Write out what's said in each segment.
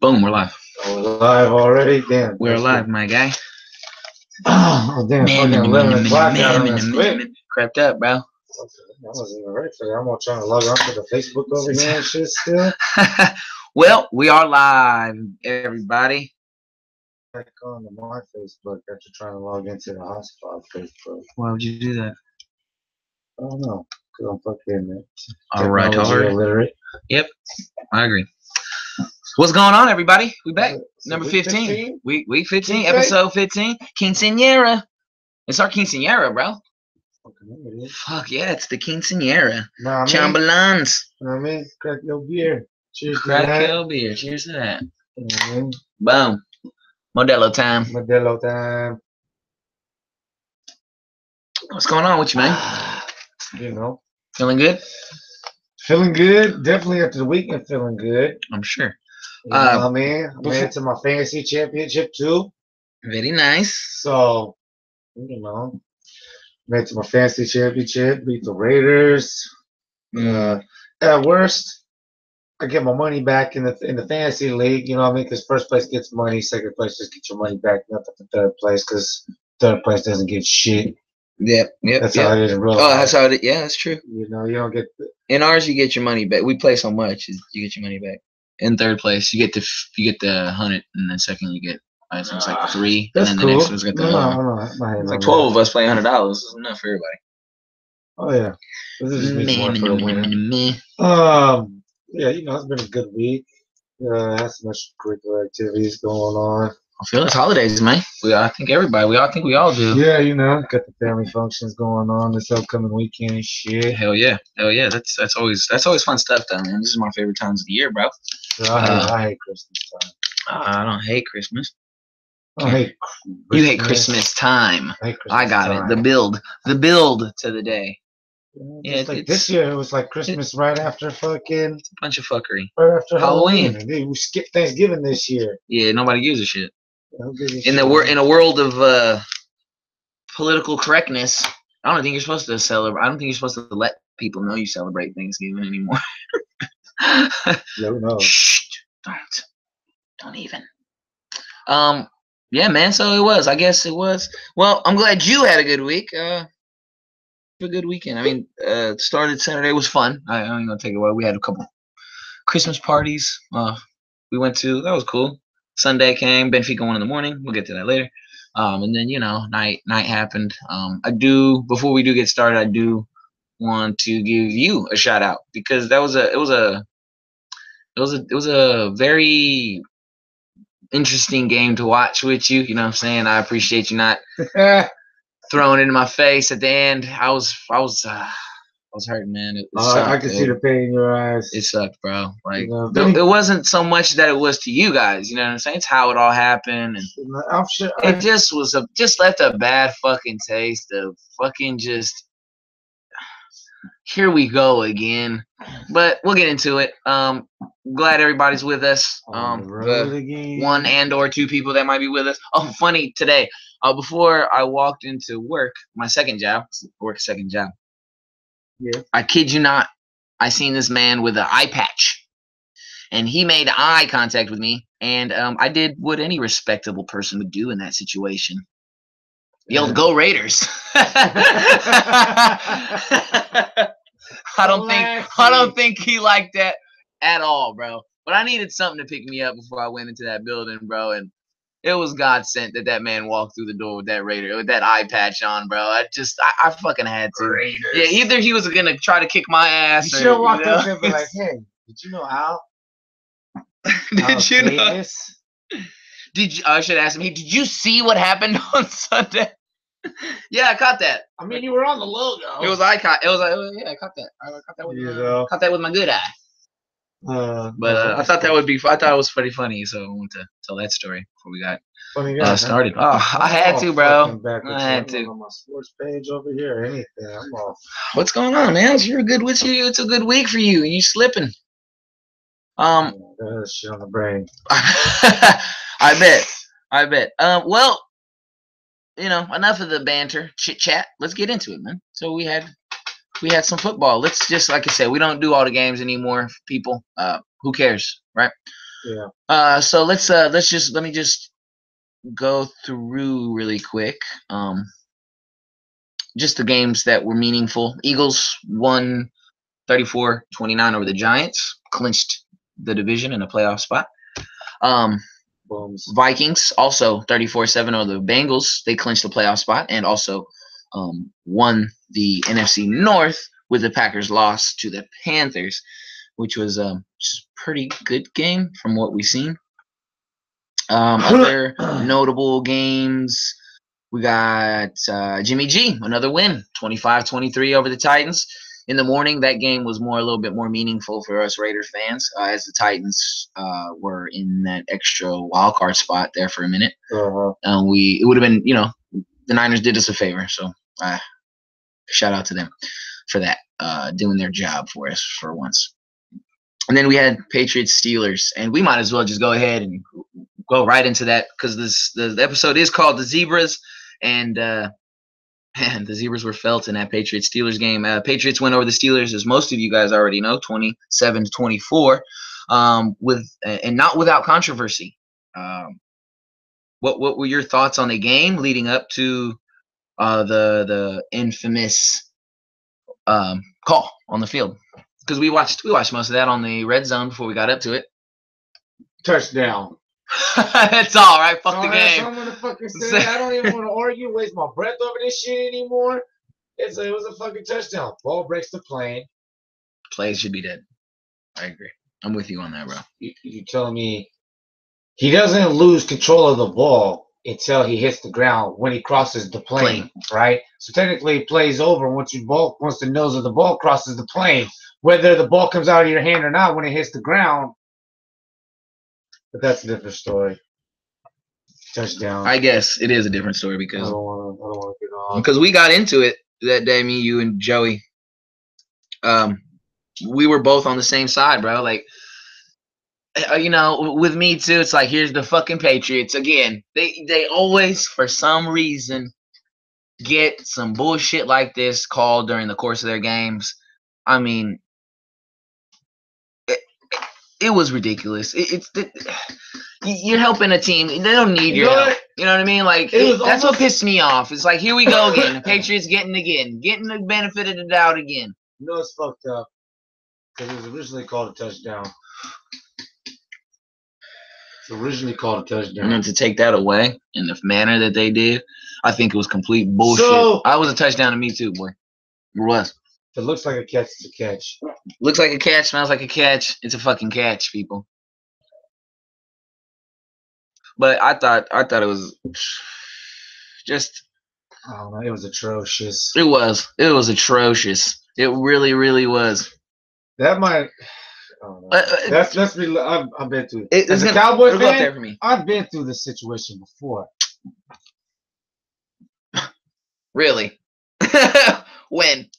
Boom, we're live. Oh, we're live already? Damn. We're live, my guy. Oh, damn. Fucking 11 o'clock out on this quick. Crept up, bro. I wasn't even ready for that. I'm all trying to log on to the Facebook over here and shit still. Well, we are live, everybody. Back on to my Facebook after trying to log into the hotspot Facebook. Why would you do that? I don't know. Because I'm fucking technology illiterate. Yep, I agree. What's going on, everybody? We back. Number week 15. Week 15, episode 15. Quinceañera. It's our quinceañera, bro. Fuck yeah, it's the quinceañera. Nah, Chambelans. You know what I mean? Crack your beer. Cheers Crack to that. your beer. Cheers to that. You know what I mean? Boom. Modelo time. Modelo time. What's going on with you, man? You know. Feeling good? Feeling good. Definitely after the weekend feeling good. I'm sure. You know what I mean? I made it to my fantasy championship too. Very nice. So, you know, made it to my fantasy championship, beat the Raiders. At worst, I get my money back in the fantasy league. You know what I mean? Because first place gets money, second place just get your money back. Nothing for third place because third place doesn't get shit. Yep. That's how it is in real life. Oh, that's how it is. Yeah, that's true. You know, you don't get. In ours, you get your money back. We play so much, you get your money back. In third place, you get the 100, and then second you get I think it's like 3, and then the next one's got the it's like 12 of us playing $100. It's enough for everybody. Oh yeah, this is just more for the winner. Yeah, you know, it's been a good week. Had some extracurricular activities going on. I feel it's holidays, man. I think we all do. Yeah, you know, got the family functions going on this upcoming weekend and shit. Hell yeah. That's always fun stuff, though, man. This is my favorite times of the year, bro. I hate Christmas time. I don't hate Christmas. I hate Christmas. You hate Christmas time. I got it. The build to the day. Yeah, like this year it was like Christmas right after fucking. It's a bunch of fuckery. Right after Halloween. Dude, we skipped Thanksgiving this year. Yeah, nobody gives a shit. In a world of political correctness, I don't think you're supposed to celebrate. I don't think you're supposed to let people know you celebrate Thanksgiving anymore. No. Shh, don't even. Yeah, man. So it was. I guess it was. Well, I'm glad you had a good week. A good weekend. I mean, started Saturday was fun. I ain't gonna take it away. We had a couple Christmas parties. We went to. That was cool. Sunday came. Benfica won in the morning. We'll get to that later. And then night happened. Before we do get started, I do want to give you a shout out because it was a very interesting game to watch with you. You know what I'm saying? I appreciate you not throwing it in my face at the end. I was hurting, man. It sucked, I could see the pain in your eyes. It sucked, bro. Like it wasn't so much that it was to you guys. You know what I'm saying? It's how it all happened, and I'm sure it just was just left a bad fucking taste of fucking just. Here we go again, but we'll get into it. Glad everybody's with us. The 1 and or 2 people that might be with us. Oh, funny today. Before I walked into work, my second job. Yeah. I kid you not. I seen this man with an eye patch, and he made eye contact with me, and I did what any respectable person would do in that situation. Yelled, "Go Raiders!" I don't think he liked that at all, bro. But I needed something to pick me up before I went into that building, bro. And it was God sent that man walked through the door with that eye patch on, bro. I fucking had to. Raiders. Yeah, either he was gonna try to kick my ass. You should have walked up there and be like, "Hey, did you know Al? Did you know? I should ask him. Hey, did you see what happened on Sunday?" Yeah, I caught that. I mean, you were on the logo. It was I caught that. I caught that with my good eye. I thought that would be. I thought it was pretty funny, so I wanted to tell that story before we got started. Oh, I had to, bro. I had to. On my sports page over here, anything. I'm off. What's going on, man? It's a good week for you, and you slipping. Shit on the brain. I bet. Well. Enough of the banter, chit chat. Let's get into it, man. So we had we had some football. Let's just, like I said, we don't do all the games anymore, people. Who cares, right? Yeah. So let me just go through really quick. Just the games that were meaningful. Eagles won 34-29 over the Giants, clinched the division in a playoff spot. Vikings also 34-7 over the Bengals. They clinched the playoff spot and also won the NFC North with the Packers' loss to the Panthers, which was just a pretty good game from what we've seen. Other notable games, we got Jimmy G, another win, 25-23 over the Titans. In the morning, that game was a little bit more meaningful for us Raiders fans, as the Titans were in that extra wild card spot there for a minute. It would have been, the Niners did us a favor, so shout out to them for that, doing their job for us for once. And then we had Patriots Steelers, and we might as well just go ahead and go right into that because the episode is called The Zebras, and man, the Zebras were felt in that Patriots Steelers game. Patriots went over the Steelers, as most of you guys already know, 27-24, and not without controversy. What were your thoughts on the game leading up to the infamous call on the field? Because we watched most of that on the red zone before we got up to it. Touchdown. That's all right. Fuck the game. That's what I'm gonna fucking say. I don't even want to argue, waste my breath over this shit anymore. It was a fucking touchdown. Ball breaks the plane. Plays should be dead. I agree. I'm with you on that, bro. You telling me he doesn't lose control of the ball until he hits the ground when he crosses the plane, right? So technically, it plays over once the nose of the ball crosses the plane, whether the ball comes out of your hand or not when it hits the ground. But that's a different story. Touchdown. I guess it is a different story because I don't want to get on. Because we got into it that day, me, you, and Joey. We were both on the same side, bro. Like, with me too. It's like, here's the fucking Patriots again. They always, for some reason, get some bullshit like this called during the course of their games. I mean, it was ridiculous. You're helping a team. They don't need your help. You know what I mean? Like, that's what pissed me off. It's like, here we go again. The Patriots getting the benefit of the doubt again. You know it's fucked up because it was originally called a touchdown. It's originally called a touchdown. And then to take that away in the manner that they did, I think it was complete bullshit. I was a touchdown to me too, boy. It was. If it looks like a catch, it's a catch. Looks like a catch, smells like a catch. It's a fucking catch, people. But I thought it was just. I don't know. It was atrocious. It was atrocious. It really, really was. That might. I don't know. I've been through it. As a Cowboy fan, there for me. I've been through this situation before. Really? When?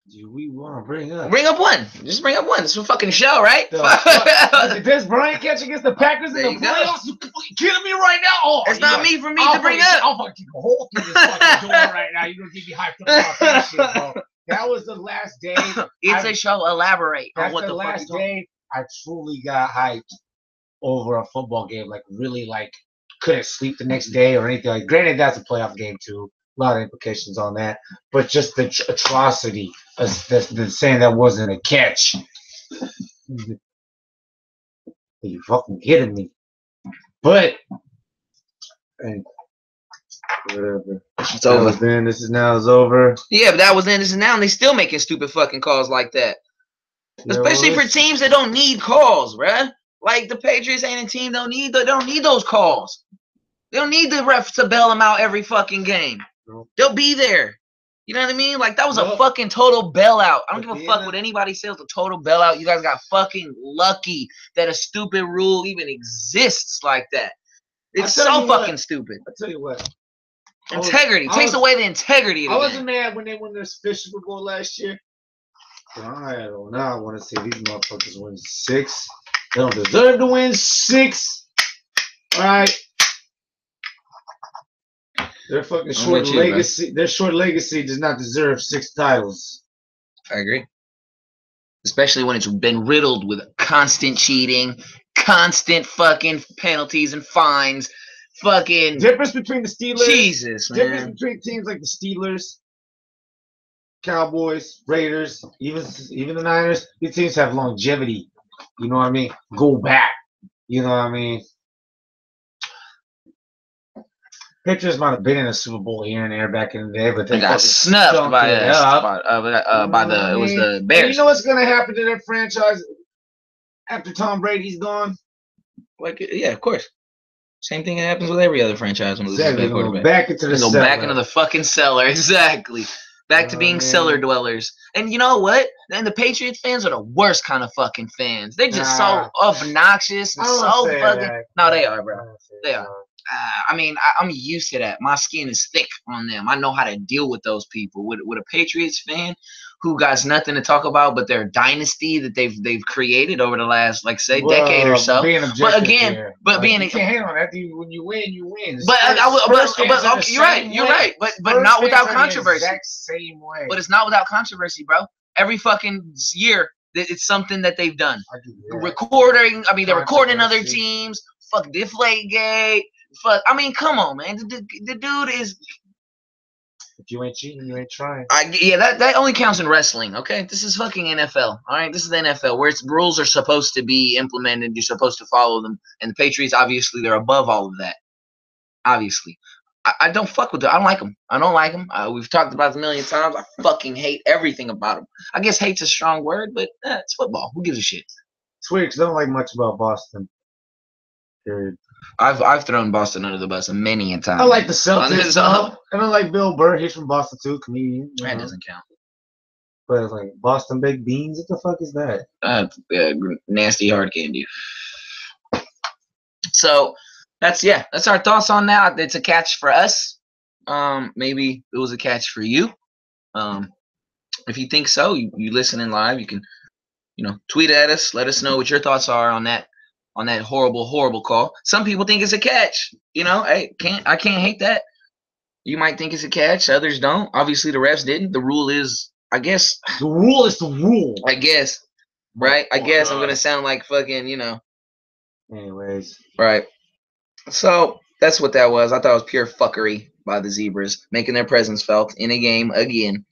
Do we want to bring up? Bring up one. Just bring up one. It's a fucking show, right? This Brian catch against the Packers in the playoffs? You kidding me right now? Oh, it's not me for me to bring up. I'll fucking kick a hole through this fucking door right now. You're gonna get me hyped up about that shit, bro. That was the last day. It's a show. Elaborate on what the last day. I truly got hyped over a football game. Like, really, like, couldn't sleep the next day or anything. Like, granted, that's a playoff game too. A lot of implications on that, but just the atrocity of the saying that wasn't a catch. Are you fucking kidding me? But and whatever. It's over. Was then. This is now. Is over. Yeah, but that was then. This is now. And they still making stupid fucking calls like that. Especially for teams that don't need calls, bruh. Like the Patriots ain't a team. They don't need those calls. They don't need the refs to bail them out every fucking game. They'll be there. You know what I mean? Like, that was a fucking total bailout. I don't give a fuck what anybody says. A total bailout. You guys got fucking lucky that a stupid rule even exists like that. It's so fucking stupid. I tell you what. Integrity. Takes away the integrity of the game. I wasn't mad when they won their fish Super Bowl last year. I want to see these motherfuckers win 6. They don't deserve to win 6. All right. Their fucking short legacy. Their short legacy does not deserve 6 titles. I agree. Especially when it's been riddled with constant cheating, constant fucking penalties and fines. Fucking difference between the Steelers. Jesus, man. Difference between teams like the Steelers, Cowboys, Raiders, even the Niners. These teams have longevity. You know what I mean? Go back. You know what I mean? Patriots might have been in a Super Bowl here and there back in the day, but they got snuffed by it was the Bears. And you know what's gonna happen to that franchise after Tom Brady's gone? Like, yeah, of course. Same thing that happens with every other franchise when Exactly. Go back into the cellar. Back into the fucking cellar. Exactly. Back to being cellar dwellers. And you know what? And the Patriots fans are the worst kind of fucking fans. They're just so obnoxious and so fucking. No, they are, bro. They are. I mean, I'm used to that. My skin is thick on them. I know how to deal with those people. With a Patriots fan who got nothing to talk about but their dynasty that they've created over the last, like, say, decade or so. But again, here. But being you can't hate on that. When you win, you win. But okay, you're right. You're right. But not without controversy. Exact same way. But it's not without controversy, bro. Every fucking year, it's something that they've done. Recording. I mean, they're recording other teams. Fuck Deflategate. Fuck. I mean, come on, man. The dude is. If you ain't cheating, you ain't trying. That only counts in wrestling, okay? This is fucking NFL, all right? This is the NFL where rules are supposed to be implemented. You're supposed to follow them. And the Patriots, obviously, they're above all of that. Obviously. I don't fuck with them. I don't like them. I don't like them. We've talked about it a million times. I fucking hate everything about them. I guess hate's a strong word, but it's football. Who gives a shit? It's weird because I don't like much about Boston. Period. I've thrown Boston under the bus many a time. I like the Celtics. And I like Bill Burr. He's from Boston too, comedian. That doesn't count. But it's like Boston baked beans. What the fuck is that? Nasty hard candy. So that's our thoughts on that. It's a catch for us. Maybe it was a catch for you. If you think so, you listen in live. You can, tweet at us. Let us know what your thoughts are on that horrible call. Some people think it's a catch. I can't hate that. You might think it's a catch. Others don't. Obviously, the refs didn't. The rule is, I guess. The rule is the rule. I guess. Right? I guess I'm going to sound like fucking, Anyways. Right. So, that's what that was. I thought it was pure fuckery by the Zebras, making their presence felt in a game again.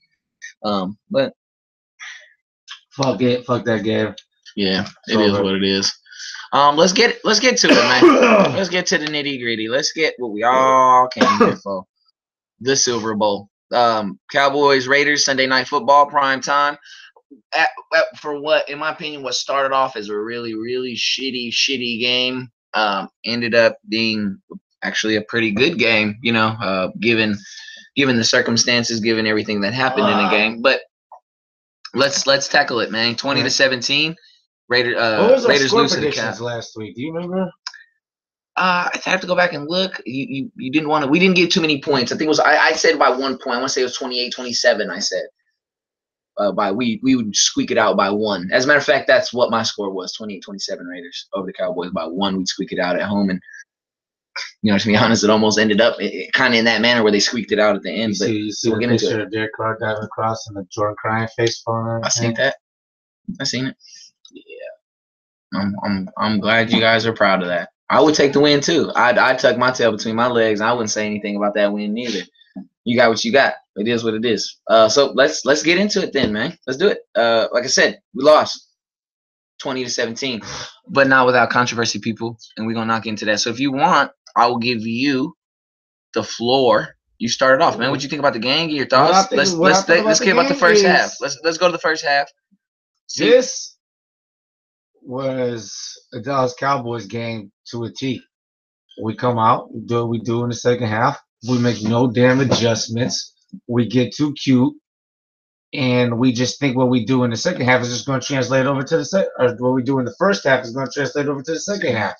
But. Fuck it. Fuck that game. Yeah, it is what it is. Let's get to it, man. Let's get to the nitty gritty. Let's get what we all came here for. The Silver Bowl. Cowboys, Raiders, Sunday Night Football, prime time. For what, in my opinion, what started off as a really, really shitty game, ended up being actually a pretty good game, given the circumstances, given everything that happened in the game. But let's tackle it, man. 20-17. Raiders lose to the Cowboys last week. Do you remember? I have to go back and look. You didn't want to. We didn't get too many points. I think it was. I said by 1 point. I want to say it was 28-27. I said. We would squeak it out by 1. As a matter of fact, that's what my score was. 28-27 Raiders over the Cowboys by 1. We'd squeak it out at home, and to be honest, it almost ended up kind of in that manner where they squeaked it out at the end. You see the picture of Derek Carr diving across and the Jordan crying face falling. I seen that. I seen it. Yeah, I'm glad you guys are proud of that. I would take the win too. I'd tuck my tail between my legs. I wouldn't say anything about that win neither. You got what you got. It is what it is. So let's get into it then, man. Let's do it. Like I said, we lost 20-17, but not without controversy, people. And we're gonna knock into that. So if you want, I will give you the floor. You started off, man. What you think about the game? Get your thoughts. Let's get about the first half. Let's go to the first half. This was a Dallas Cowboys game to a T. We come out, we do what we do in the second half. We make no damn adjustments. We get too cute, and we just think what we do in the second half is just going to translate over to or what we do in the first half is going to translate over to the second half.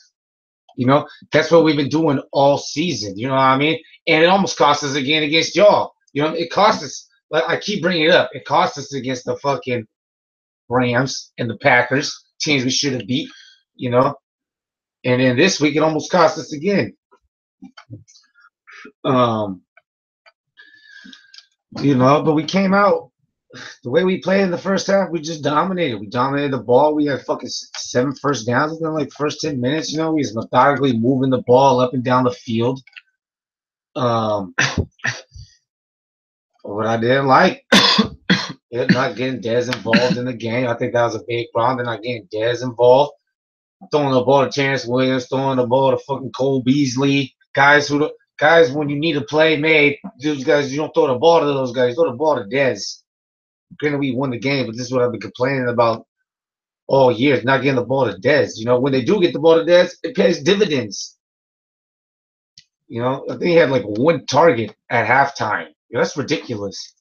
That's what we've been doing all season. You know what I mean? And it almost cost us again against y'all. It cost us. Like I keep bringing it up. It cost us against the fucking Rams and the Packers, teams we should have beat. And then this week it almost cost us again. But we came out the way we played in the first half, we just dominated. We dominated the ball. We had fucking 7 first downs within like first 10 minutes. You know, we was methodically moving the ball up and down the field. What I didn't like, not getting Dez involved in the game. I think that was a big problem. They're not getting Dez involved. Throwing the ball to Terrence Williams, throwing the ball to fucking Cole Beasley. Guys, when you need a play made, those guys, you don't throw the ball to those guys. You throw the ball to Dez. Granted, we won the game, but this is what I've been complaining about all year, not getting the ball to Dez. You know, when they do get the ball to Dez, it pays dividends. You know, I think he had like 1 target at halftime. That's ridiculous.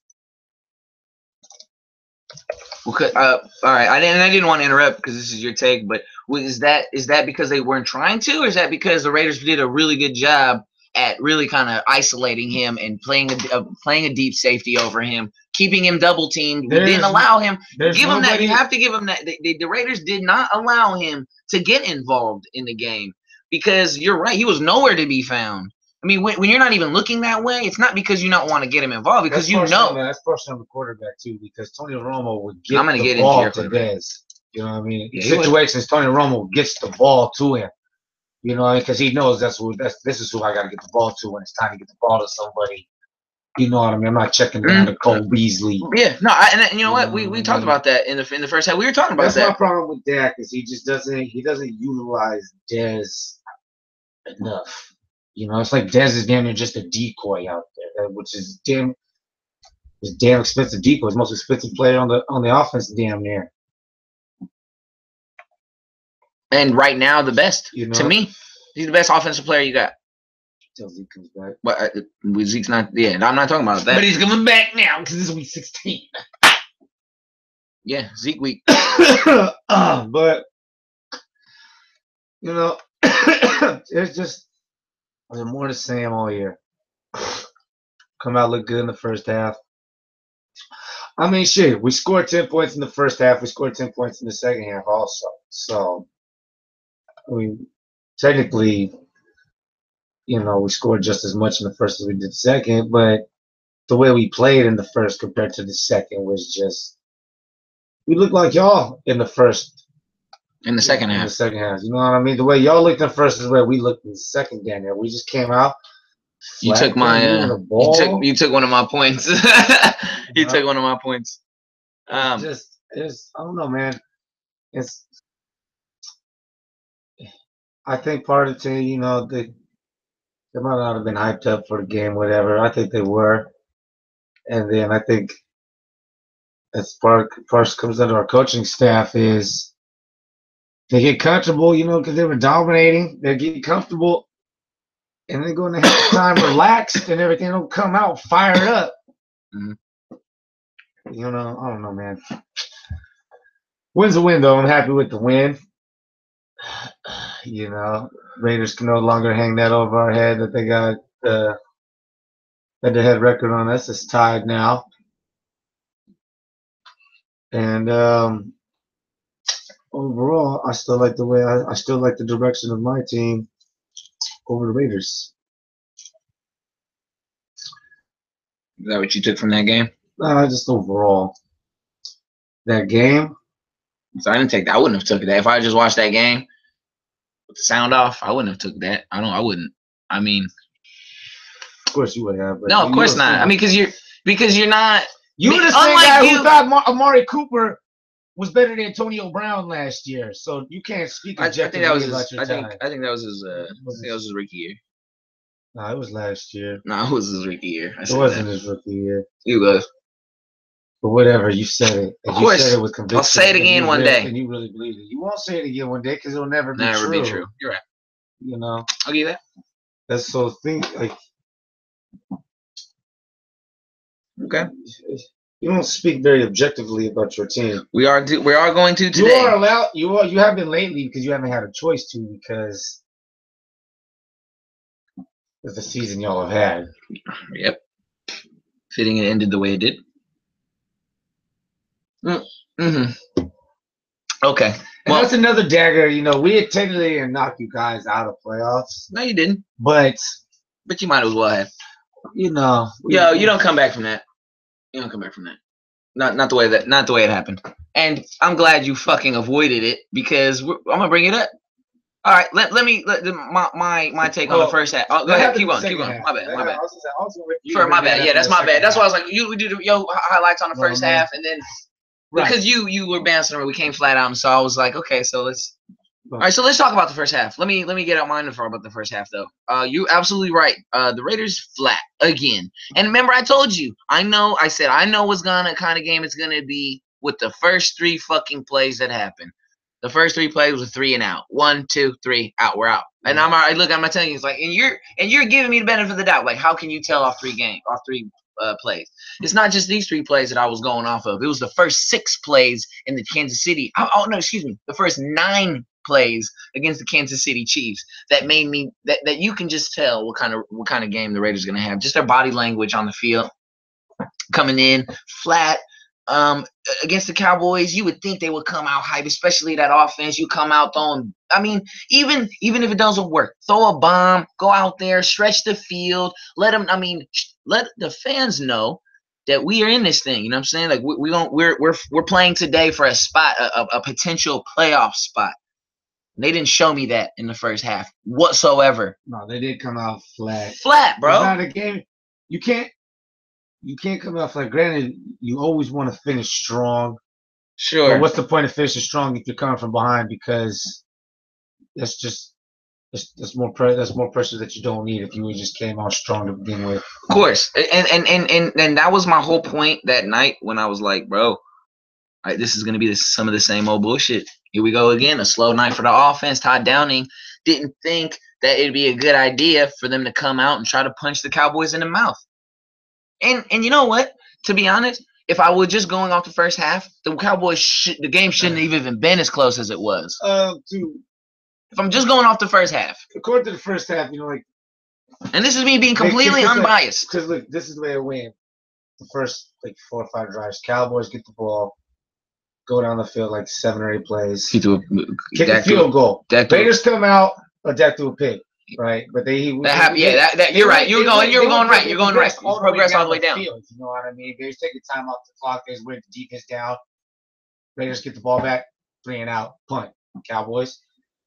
Well, all right. I didn't want to interrupt because this is your take, but is that because they weren't trying to, or is that because the Raiders did a really good job at really kind of isolating him and playing a deep safety over him, keeping him double teamed? We didn't allow him. Give him that. You have to give him that. The Raiders did not allow him to get involved in the game because you're right. He was nowhere to be found. I mean, when you're not even looking that way, it's not because you don't want to get him involved, because you know. That's partially on the quarterback, too, because Tony Romo would get the ball to Dez. You know what I mean? In situations, Tony Romo gets the ball to him. You know, because he knows this is who I got to get the ball to when it's time to get the ball to somebody. You know what I mean? I'm not checking down to Cole Beasley. Yeah, no, and you know what? We talked about that in the first half. We were talking about that. That's my problem with Dak is he doesn't utilize Dez enough. You know, it's like Dez is damn near just a decoy out there, which is damn expensive decoy. It's the most expensive player on the offense, damn near. And right now, the best to me. He's the best offensive player you got. Until Zeke comes back. Well, Zeke's not. Yeah, I'm not talking about that. But he's coming back now because this is week 16. Yeah, Zeke week. But you know, it's just. There's more the same all year. Come out, look good in the first half. I mean, shit, we scored 10 points in the first half. We scored 10 points in the second half also. So, I mean, technically, you know, we scored just as much in the first as we did the second, but the way we played in the first compared to the second was just, we looked like y'all in the first. In the second half. In the second half. You know what I mean? The way y'all looked in the first is where we looked in the second game. We just came out. You took my you took one of my points. You took one of my points. I don't know, man. I think part of the team, you know, they might not have been hyped up for the game, whatever. I think they were. And then I think that's part comes under our coaching staff is they get comfortable, you know, because they were dominating. They get comfortable, and they go into halftime relaxed, and everything will come out fired up. Mm-hmm. You know, I don't know, man. Win's a win, though. I'm happy with the win. You know, Raiders can no longer hang that over our head that they got the head record on us. It's tied now. And overall, I still like the way I still like the direction of my team over the Raiders. Is that what you took from that game? Just overall. That game. So I didn't take that. I wouldn't have took that if I just watched that game with the sound off. I wouldn't have took that. I wouldn't. I mean, of course you would have. But no, of course not. I mean, because you're not. You were the same guy who thought Amari Cooper was better than Antonio Brown last year, so you can't speak objectively about your time. I think that was his rookie year. No, it was last year. No, it was his rookie year. It wasn't his rookie year. It was. But whatever, you said it. Of course. You said it with conviction. I'll say it again one day. And you really believe it. You won't say it again one day because it'll never be true. You're right. You know. I'll give you that. That's so Okay. You don't speak very objectively about your team. We are going to today. You are allowed. You have been lately because you haven't had a choice to because it's the season y'all have had. Yep. Fitting it ended the way it did. Mm-hmm. Okay. And that's another dagger. You know, we had technically knocked you guys out of playoffs. No, you didn't. But you might as well have. You know. You don't come back from that. You don't come back from that. Not the way it happened. And I'm glad you fucking avoided it because I'm gonna bring it up. All right, let my take on the first half. Oh, go ahead, keep going. My bad. My bad. Yeah, that's my bad. That's why I was like, we do your highlights on the first half, and then because you were bouncing around, we came flat out, and so I was like, okay, so let's. All right, so let's talk about the first half. Let me get out mine about the first half though. You absolutely right. The Raiders flat again. And remember, I told you. I said I know what's kind of game it's gonna be with the first 3 fucking plays that happened. The first 3 plays was a 3 and out. 1, 2, 3, out. We're out. And I'm not telling you. It's like, and you're giving me the benefit of the doubt. Like, how can you tell off 3 plays? It's not just these 3 plays that I was going off of. It was the first 6 plays in the Kansas City. The first 9 plays against the Kansas City Chiefs that made me that you can just tell what kind of game the Raiders are going to have. Just their body language on the field, coming in flat. Against the Cowboys, you would think they would come out hype, especially that offense. You come out throwing. I mean, even if it doesn't work, throw a bomb, go out there, stretch the field, let the fans know that we are in this thing. You know what I'm saying? Like we're playing today for a spot, a potential playoff spot. They didn't show me that in the first half whatsoever. No, they did come out flat. Flat, bro. It's not a game. You can't come out flat. Granted, you always want to finish strong. Sure. But what's the point of finishing strong if you're coming from behind? Because that's more pressure that you don't need if you just came out strong to begin with. Of course, and that was my whole point that night when I was like, bro, this is gonna be some of the same old bullshit. Here we go again, a slow night for the offense. Todd Downing didn't think that it'd be a good idea for them to come out and try to punch the Cowboys in the mouth. And you know what? To be honest, if I were just going off the first half, the Cowboys the game shouldn't have even been as close as it was. If I'm just going off the first half. According to the first half, and this is me being completely unbiased. Because look, this is the way it went. The first 4 or 5 drives, Cowboys get the ball, go down the field 7 or 8 plays, kick a field goal. Raiders come out, Dak threw a pick, right? But you're right. You're going right. Progress all the way down. Field, you know what I mean? They're taking time off the clock. They're weighing the defense down. Raiders get the ball back, 3 and out, punt. Cowboys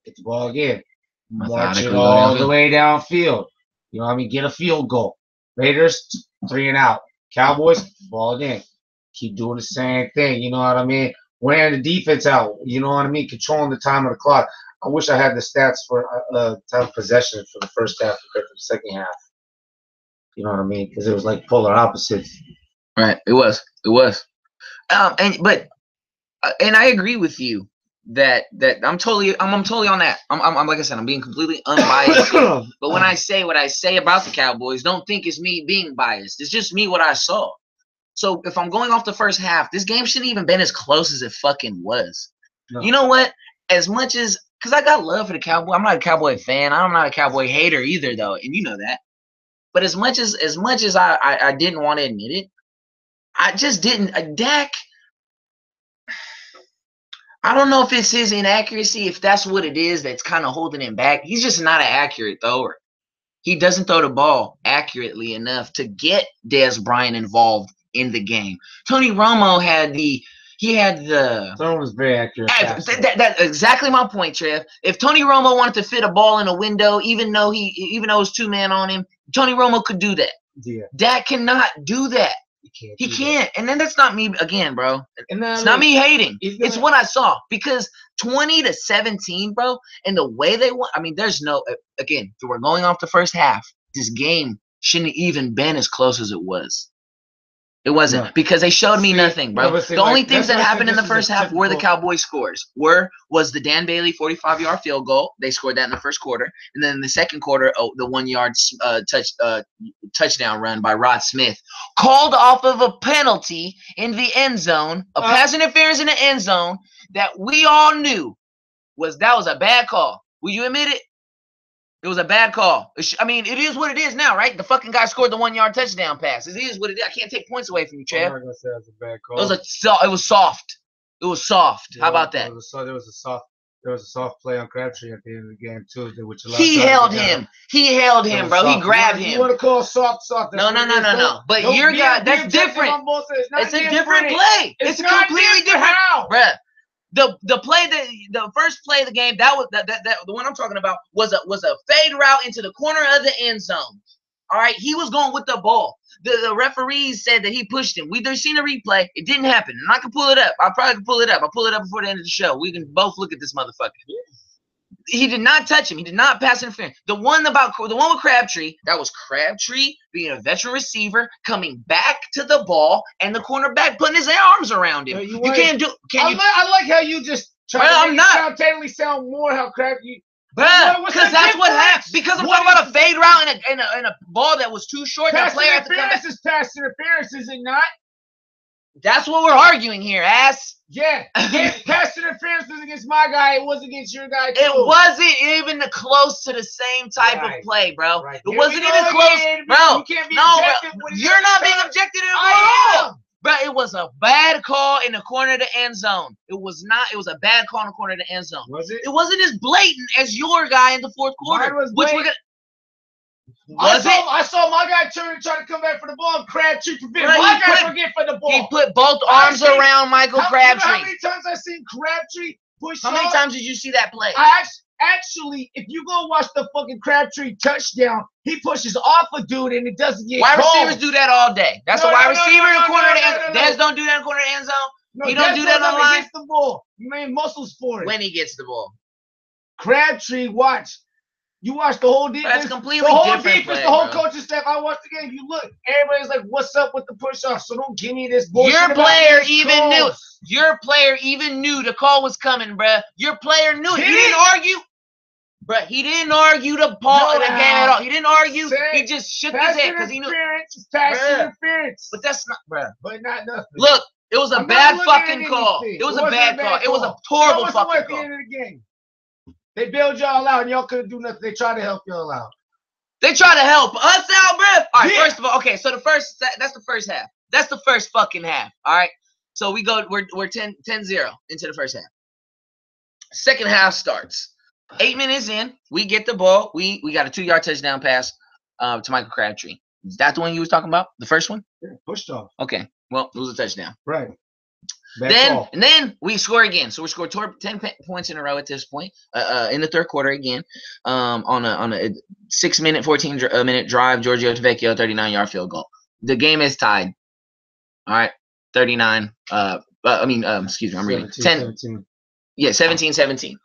get the ball again, march it all the way downfield. You know what I mean? Get a field goal. Raiders 3 and out. Cowboys ball again. Keep doing the same thing. You know what I mean? Wearing the defense out. You know what I mean? Controlling the time of the clock. I wish I had the stats for time of possession for the first half compared to the second half. You know what I mean? Because it was polar opposites. Right. It was. And I agree with you that I'm totally on that. I'm like I said, I'm being completely unbiased. But when I say what I say about the Cowboys, don't think it's me being biased. It's just me what I saw. So if I'm going off the first half, this game shouldn't even been as close as it fucking was. No. You know what? As much as because I got love for the Cowboy, I'm not a Cowboy fan. I'm not a Cowboy hater either, though, and you know that. But as much as I didn't want to admit it, I just didn't. Dak. I don't know if it's his inaccuracy, if that's what it is that's kind of holding him back. He's just not an accurate thrower. He doesn't throw the ball accurately enough to get Dez Bryant involved in the game. Tony Romo had the Tony was very accurate. That's exactly my point, Trev. If Tony Romo wanted to fit a ball in a window, even though it was 2 men on him, Tony Romo could do that. Yeah. Dak cannot do that. He can't. And then that's not me again, bro. It's not me hating. It's what I saw. Because 20-17, bro, and the way they won. I mean, there's no again, if we're going off the first half, this game shouldn't even been as close as it was. It wasn't because they showed me nothing, bro. The only things that happened in the first half were the Cowboys scores. Was the Dan Bailey 45-yard field goal. They scored that in the first quarter. And then in the second quarter, the 1-yard touchdown run by Rod Smith. Called off of a penalty in the end zone, a pass interference in the end zone that we all knew was a bad call. Will you admit it? It was a bad call. I mean, it is what it is now, right? The fucking guy scored the 1-yard touchdown pass. It is what it is. I can't take points away from you, Chad. I'm not gonna say that's a bad call. It was soft. It was soft. How about that? There was a there was a soft play on Crabtree at the end of the game too, which allowed He John to held get down. him. He held It him, was bro. He soft. grabbed You him. want to call soft? No. That's what it is. But Don't your be- guy, be that's objective different. on both sides. It's a different play. It's a not completely different. How? Bruh. The play the first play of the game, that was that the one I'm talking about was a fade route into the corner of the end zone. All right, he was going with the ball. The referees said that he pushed him. We've seen a replay. It didn't happen, and I can pull it up. I probably can pull it up. I'll pull it up before the end of the show. We can both look at this motherfucker. He did not touch him. He did not pass interference. The one with Crabtree, that was Crabtree being a veteran receiver, coming back to the ball, and the cornerback putting his arms around him. You can't do. I like how you just try to sound more how Crabtree. Because that's what happened. Because I'm talking about a fade route and a ball that was too short. Pass interference is pass interference, is it not? That's what we're arguing here, ass. Yeah, pass interference was against my guy. It was against your guy too. It wasn't even close to the same type of play, bro. Right. It wasn't even close, bro. You can't be bro. You're not being objective at all. Bro, it was a bad call in the corner of the end zone. It was not. It was a bad call in the corner of the end zone. Was it? It wasn't as blatant as your guy in the fourth quarter. I saw my guy turn and try to come back for the ball. Crabtree prevented my guy from getting for the ball. He put both arms around Michael Crabtree. How many times I seen Crabtree push How many times did you see that play? Actually, if you go watch the fucking Crabtree touchdown, he pushes off a dude and it doesn't get Wide called. receivers do that all day. That's a wide receiver in the corner of the end zone. Dez don't do that in the corner of the end zone. He don't do that on the line. He gets the ball. You made muscles for it. When he gets the ball. Crabtree, watch. You watch the whole defense. That's completely different play, the whole coaching staff. I watched the game. You look, everybody's like, "What's up with the push-off?" So don't give me this bullshit. Your player even knew. Your player even knew the call was coming, bruh. Your player knew it. He didn't argue. Bruh, he didn't argue the game at all. He didn't argue. He just shook his head because he knew. Pass interference. But that's not, bruh. But not nothing. Look, it was a bad fucking call. It was a bad call. It was a horrible fucking call. At the end of the game. They bailed y'all out and y'all couldn't do nothing. They tried to help y'all out. They try to help us out, bro. All right, first of all, okay, so that's the first half. That's the first fucking half. All right. So we're 10-0 into the first half. Second half starts. 8 minutes in, we get the ball. We got a 2-yard touchdown pass to Michael Crabtree. Is that the one you was talking about? The first one? Yeah, pushed off. Okay. Well, it was a touchdown. Right. Then we score again. So we scored 10 points in a row at this point. In the third quarter again, on a 6-minute, 14-minute drive, Giorgio Tavecchio 39-yard field goal. The game is tied. All right, 39. Excuse me, I'm reading 10. 17. Yeah, 17-17.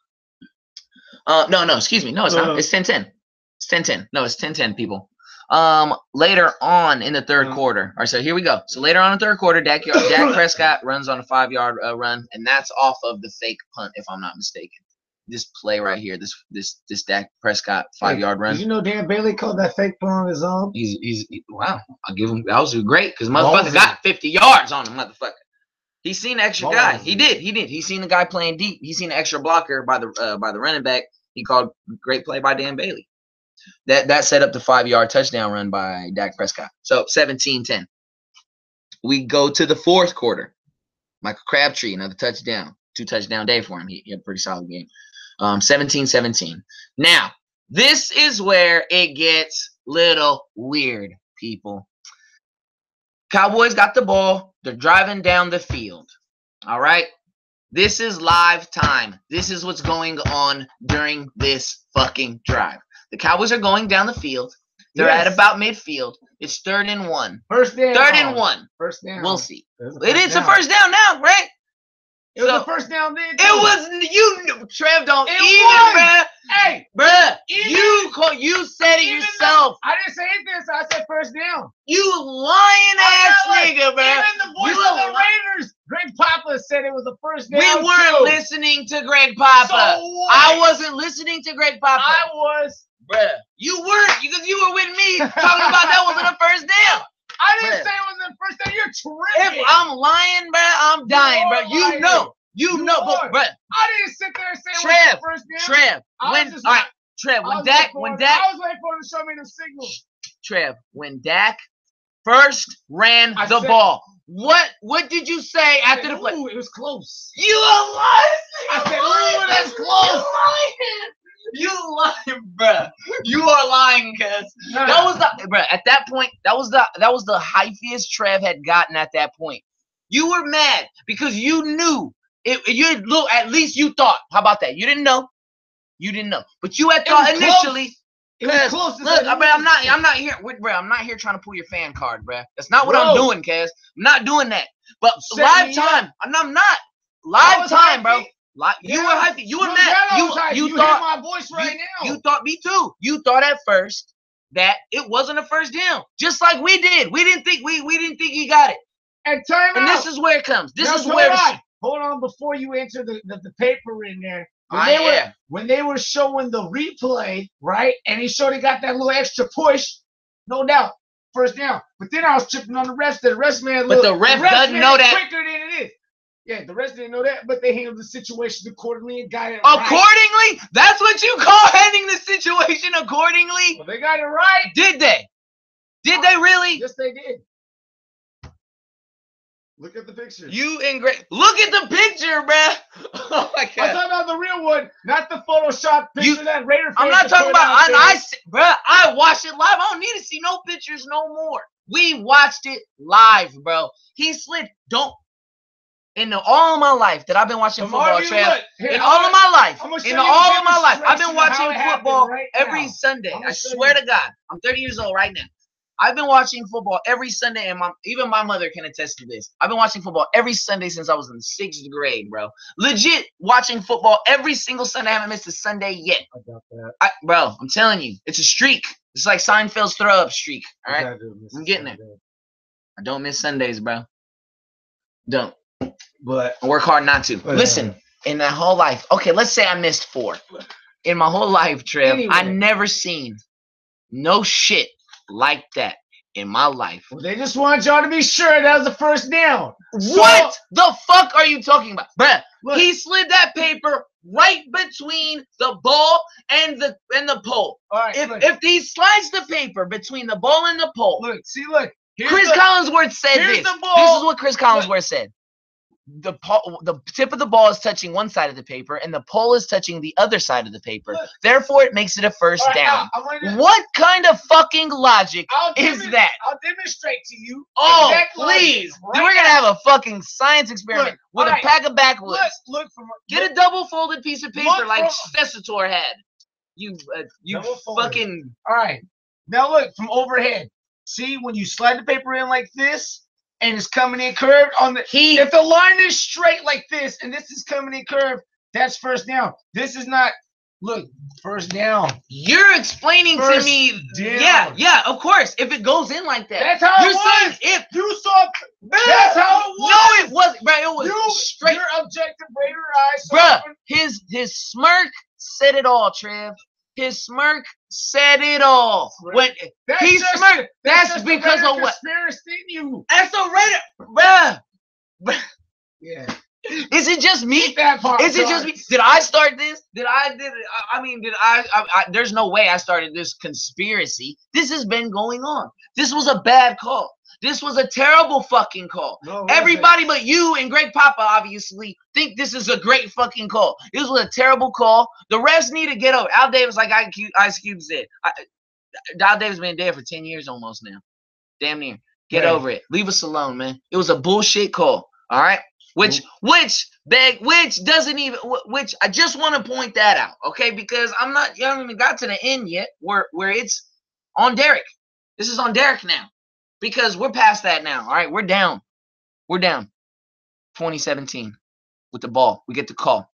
No, excuse me. No, it's not. It's 10-10. It's 10-10. No, it's 10-10, people. Later on in the third quarter. All right, so here we go. So later on in the third quarter, Dak Prescott runs on a 5-yard run, and that's off of the fake punt, if I'm not mistaken. This play right here, this Dak Prescott 5-yard run. Did you know Dan Bailey called that fake punt on his own? He's wow. I'll give him. That was great because motherfucker got 50 yards on him, motherfucker. He's seen the extra guy. He did. He's seen the guy playing deep. He's seen the extra blocker by the running back. He called great play by Dan Bailey. That set up the 5-yard touchdown run by Dak Prescott. So 17-10. We go to the fourth quarter. Michael Crabtree, another touchdown. 2-touchdown day for him. He had a pretty solid game. 17-17. Now, this is where it gets little weird, people. Cowboys got the ball. They're driving down the field. All right? This is live time. This is what's going on during this fucking drive. The Cowboys are going down the field. They're at about midfield. It's 3rd and 1. First down. 3rd and 1. First down. We'll see. It's a first down now, right? It was a first down then. It was you, Trev. Don't even, bruh. Hey, bruh. You said it yourself. I didn't say anything. So I said first down. You lying ass nigga, bruh. Even the voice of the Raiders, Greg Papa said it was a first down. We weren't listening to Greg Papa. So what? I wasn't listening to Greg Papa. I was. Bruh. You weren't because you were with me talking about that wasn't a first down. I didn't say it was the first down. You're tripping. If I'm lying, bro, I'm dying, bro. You know, bro. I didn't sit there and say it was the first down. Trev, when I was waiting for him to show me the signal. Trev, when Dak first ran I the said- ball. What did you say after the play? Ooh, it was close. You are lying. I said, ooh, that's close. You lying, bruh. You are lying, cuz. Nah. That was the bruh. At that point, that was the highest Trev had gotten at that point. You were mad because you knew it. You look. At least you thought. How about that? You didn't know. You didn't know, but you had thought was initially. It was close. Look, bro, I'm not here, bro. I'm not here trying to pull your fan card, bro. That's not what I'm doing, cuz. I'm not doing that. But live time, I'm not live time, bro. You were hyping. You were mad. You thought hear my voice right now. You thought me too. You thought at first that it wasn't a first down, just like we did. We didn't think he got it. And time And out. this is where it comes. This Now, is where. Hold on, before you enter the paper in there. When they were showing the replay, right, and he showed he got that little extra push, no doubt, first down. But then I was tripping on the ref. The ref man, but the ref doesn't know that quicker than it is. Yeah, the rest didn't know that, but they handled the situation accordingly and got it accordingly. right. That's what you call handling the situation accordingly. Well, they got it right. Did they? Did they really? Yes, they did. Look at the picture. You and Greg. Look at the picture, bruh. Oh my God. I'm talking about the real one, not the Photoshop picture that Raider fans. I'm not talking about. Bruh, I watched it live. I don't need to see no pictures no more. We watched it live, bro. He slid. In all of my life that I've been watching football, Trev. In all of my life, I've been watching football every Sunday. I swear to God, I'm 30 years old right now. I've been watching football every Sunday, and even my mother can attest to this. I've been watching football every Sunday since I was in 6th grade, bro. Legit watching football every single Sunday. I haven't missed a Sunday yet. I got that. Bro, I'm telling you, it's a streak. It's like Seinfeld's throw-up streak. All right, I'm getting there. I don't miss Sundays, bro. Don't. But I work hard not to. Listen, in my whole life, okay, let's say I missed 4. In my whole life, Trev, I never seen no shit like that in my life. Well, they just want y'all to be sure that was the first down. What the fuck are you talking about? Bruh, he slid that paper right between the ball and the pole. All right, if he slides the paper between the ball and the pole. Look. Chris Collinsworth said this. This is what Chris Collinsworth said. The tip of the ball is touching one side of the paper, and the pole is touching the other side of the paper. Therefore, it makes it a first down. What kind of fucking logic is that? I'll demonstrate to you. Oh, please. Then we're going to have a fucking science experiment with a pack of backwoods. Get a double-folded piece of paper like Stesator had. You fucking... All right. Now, look, from overhead. See, when you slide the paper in like this, and it's coming in curved on the if the line is straight like this and this is coming in curved, that's first down. This is not first down. You're explaining to me yeah, of course. If it goes in like that. That's how it was. If you saw that's how it was. No, it wasn't, bro. It was straight. Your objective Raider eyes. Bruh, his smirk said it all, Trev. His smirk said it all. When he smirked, that's because of what? That's a Raider, bruh. Yeah. Is it just me? Is it just me? Did I start this? There's no way I started this conspiracy. This has been going on. This was a bad call. This was a terrible fucking call. No, everybody but you and Greg Papa obviously think this is a great fucking call. This was a terrible call. The refs need to get over. Al Davis, like Ice Cube said. Al Davis been dead for 10 years almost now. Damn near. Get over it. Leave us alone, man. It was a bullshit call. All right? Which doesn't even, which I just want to point that out, okay? Because you haven't even got to the end yet where it's on Derek. This is on Derek now. Because we're past that now. All right, we're down. 2017 with the ball. We get the call.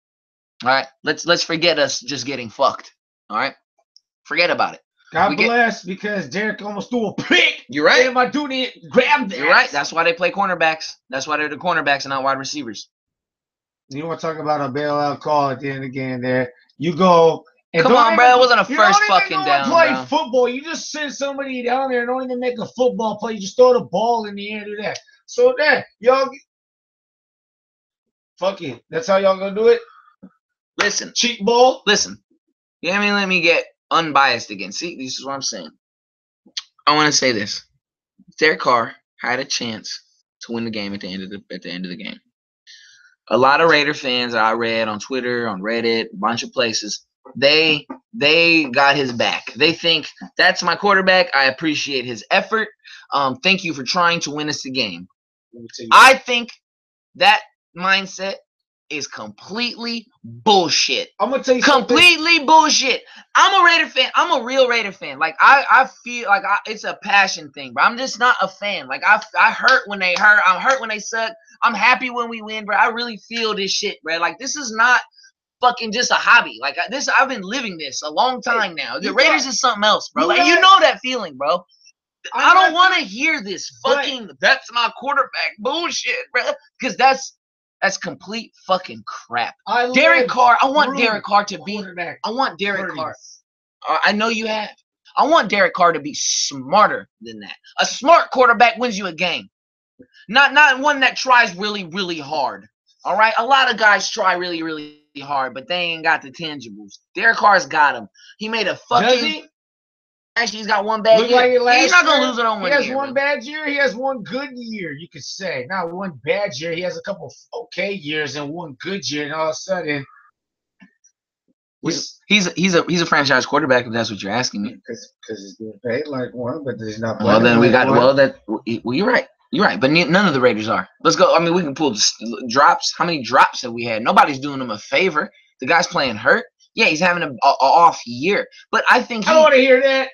All right, let's forget us just getting fucked. All right, forget about it. God bless, because Derek almost threw a pick. You're right. And my dude grabbed that. You're right. That's why they play cornerbacks. That's why they're the cornerbacks and not wide receivers. You want to talk about a bailout call at the end of the game there. You go. Come on, bro. It wasn't a first fucking down. Play football. You just send somebody down there and don't even make a football play. You just throw the ball in the air and do that. So there, y'all. Fuck it. That's how y'all gonna do it? Listen. Cheap ball? Listen. You know what I mean? Let me get unbiased again. See, this is what I'm saying. I want to say this. Derek Carr had a chance to win the game at the end of the game. A lot of Raider fans I read on Twitter, on Reddit, a bunch of places, they got his back. They think that's my quarterback. I appreciate his effort. Thank you for trying to win us the game. I think that mindset is completely bullshit. I'm gonna tell you completely bullshit. I'm a Raider fan. I'm a real Raider fan. Like I feel like it's a passion thing, but I'm just not a fan. Like I hurt when they hurt. I'm hurt when they suck. I'm happy when we win, bro. I really feel this shit, bro. Like this is not fucking just a hobby. Like this, I've been living this a long time now. The Raiders is something else, bro. Like you know that feeling, bro. I don't want to hear this fucking that's my quarterback bullshit, bro. Because that's complete fucking crap. Derek Carr, I want Derek Carr to be. I want Derek Carr. I know you have. I want Derek Carr to be smarter than that. A smart quarterback wins you a game. Not one that tries really, really hard. All right? A lot of guys try really, really hard, but they ain't got the tangibles. Derek Carr's got him. He made a fucking... Does he? Actually, he's got one bad year. Like he's not going to lose it on 1 year. He has one bad year. He has one good year, you could say. Not one bad year. He has a couple okay years and one good year, and all of a sudden... He's a franchise quarterback, if that's what you're asking me. Because he's being paid like one, but he's not. Well, then we got well. You're right. You're right, but none of the Raiders are. Let's go. I mean, we can pull the drops. How many drops have we had? Nobody's doing him a favor. The guy's playing hurt. Yeah, he's having a off year, but I think I don't want to hear that.